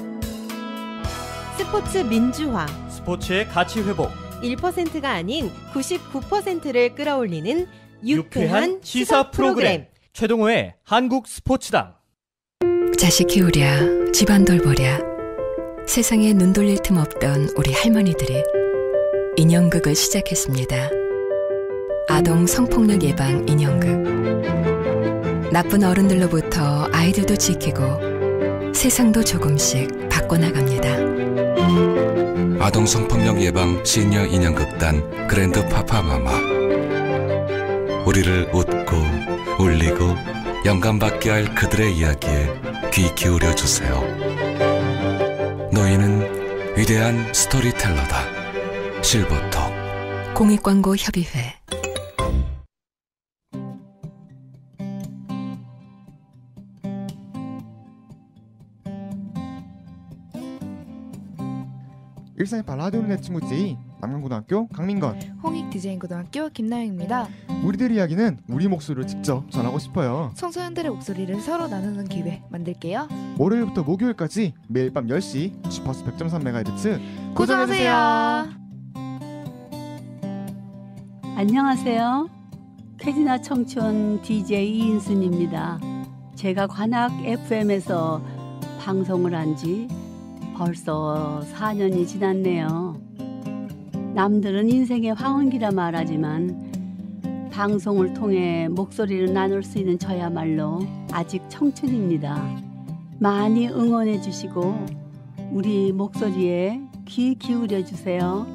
스포츠 민주화, 스포츠의 가치 회복, 1%가 아닌 99%를 끌어올리는 유쾌한 시사 프로그램. 최동호의 한국 스포츠당. 자식 키우랴, 집안 돌보랴. 세상에 눈 돌릴 틈 없던 우리 할머니들이 인형극을 시작했습니다. 아동 성폭력 예방 인형극. 나쁜 어른들로부터 아이들도 지키고 세상도 조금씩 바꿔나갑니다. 아동 성폭력 예방 시니어 인형극단 그랜드 파파마마. 우리를 웃고 울리고 영감받게 할 그들의 이야기에 귀 기울여주세요. 너희는 위대한 스토리텔러다. 실버톡 공익광고협의회. 일산의 라디오를 내 친구지. 남강고등학교 강민건, 홍익디자인고등학교 김나영입니다. 우리들 이야기는 우리 목소리로 직접 전하고 싶어요. 청소년들의 목소리를 서로 나누는 기회 만들게요. 월요일부터 목요일까지 매일 밤 10시 주파수 100.3MHz 고정하세요. 안녕하세요. 쾌지나 청춘 DJ 이인순입니다. 제가 관악 FM에서 방송을 한 지 벌써 4년이 지났네요. 남들은 인생의 황혼기라 말하지만 방송을 통해 목소리를 나눌 수 있는 저야말로 아직 청춘입니다. 많이 응원해 주시고 우리 목소리에 귀 기울여 주세요.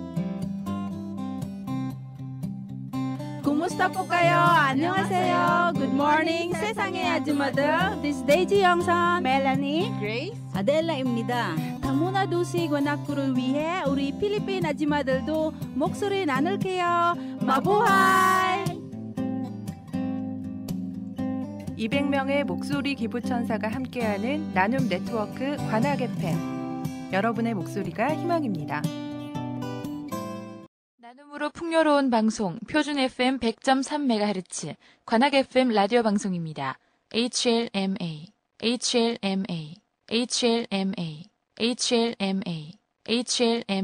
Kumusta po kayo? 안녕하세요. Good morning, 세상의 아줌마들. This is Daisy 영선, Melanie, Grace, 아델라입니다. 다문화 도시 관악구를 위해 우리 필리핀 아줌마들도 목소리 나눌게요. 마부하이! 200명의 목소리 기부천사가 함께하는 나눔 네트워크 관악 FM. 여러분의 목소리가 희망입니다. 나눔으로 풍요로운 방송 표준 FM 100.3MHz 관악 FM 라디오 방송입니다. HLMA, HLMA, HLMA, HLMA, HLMA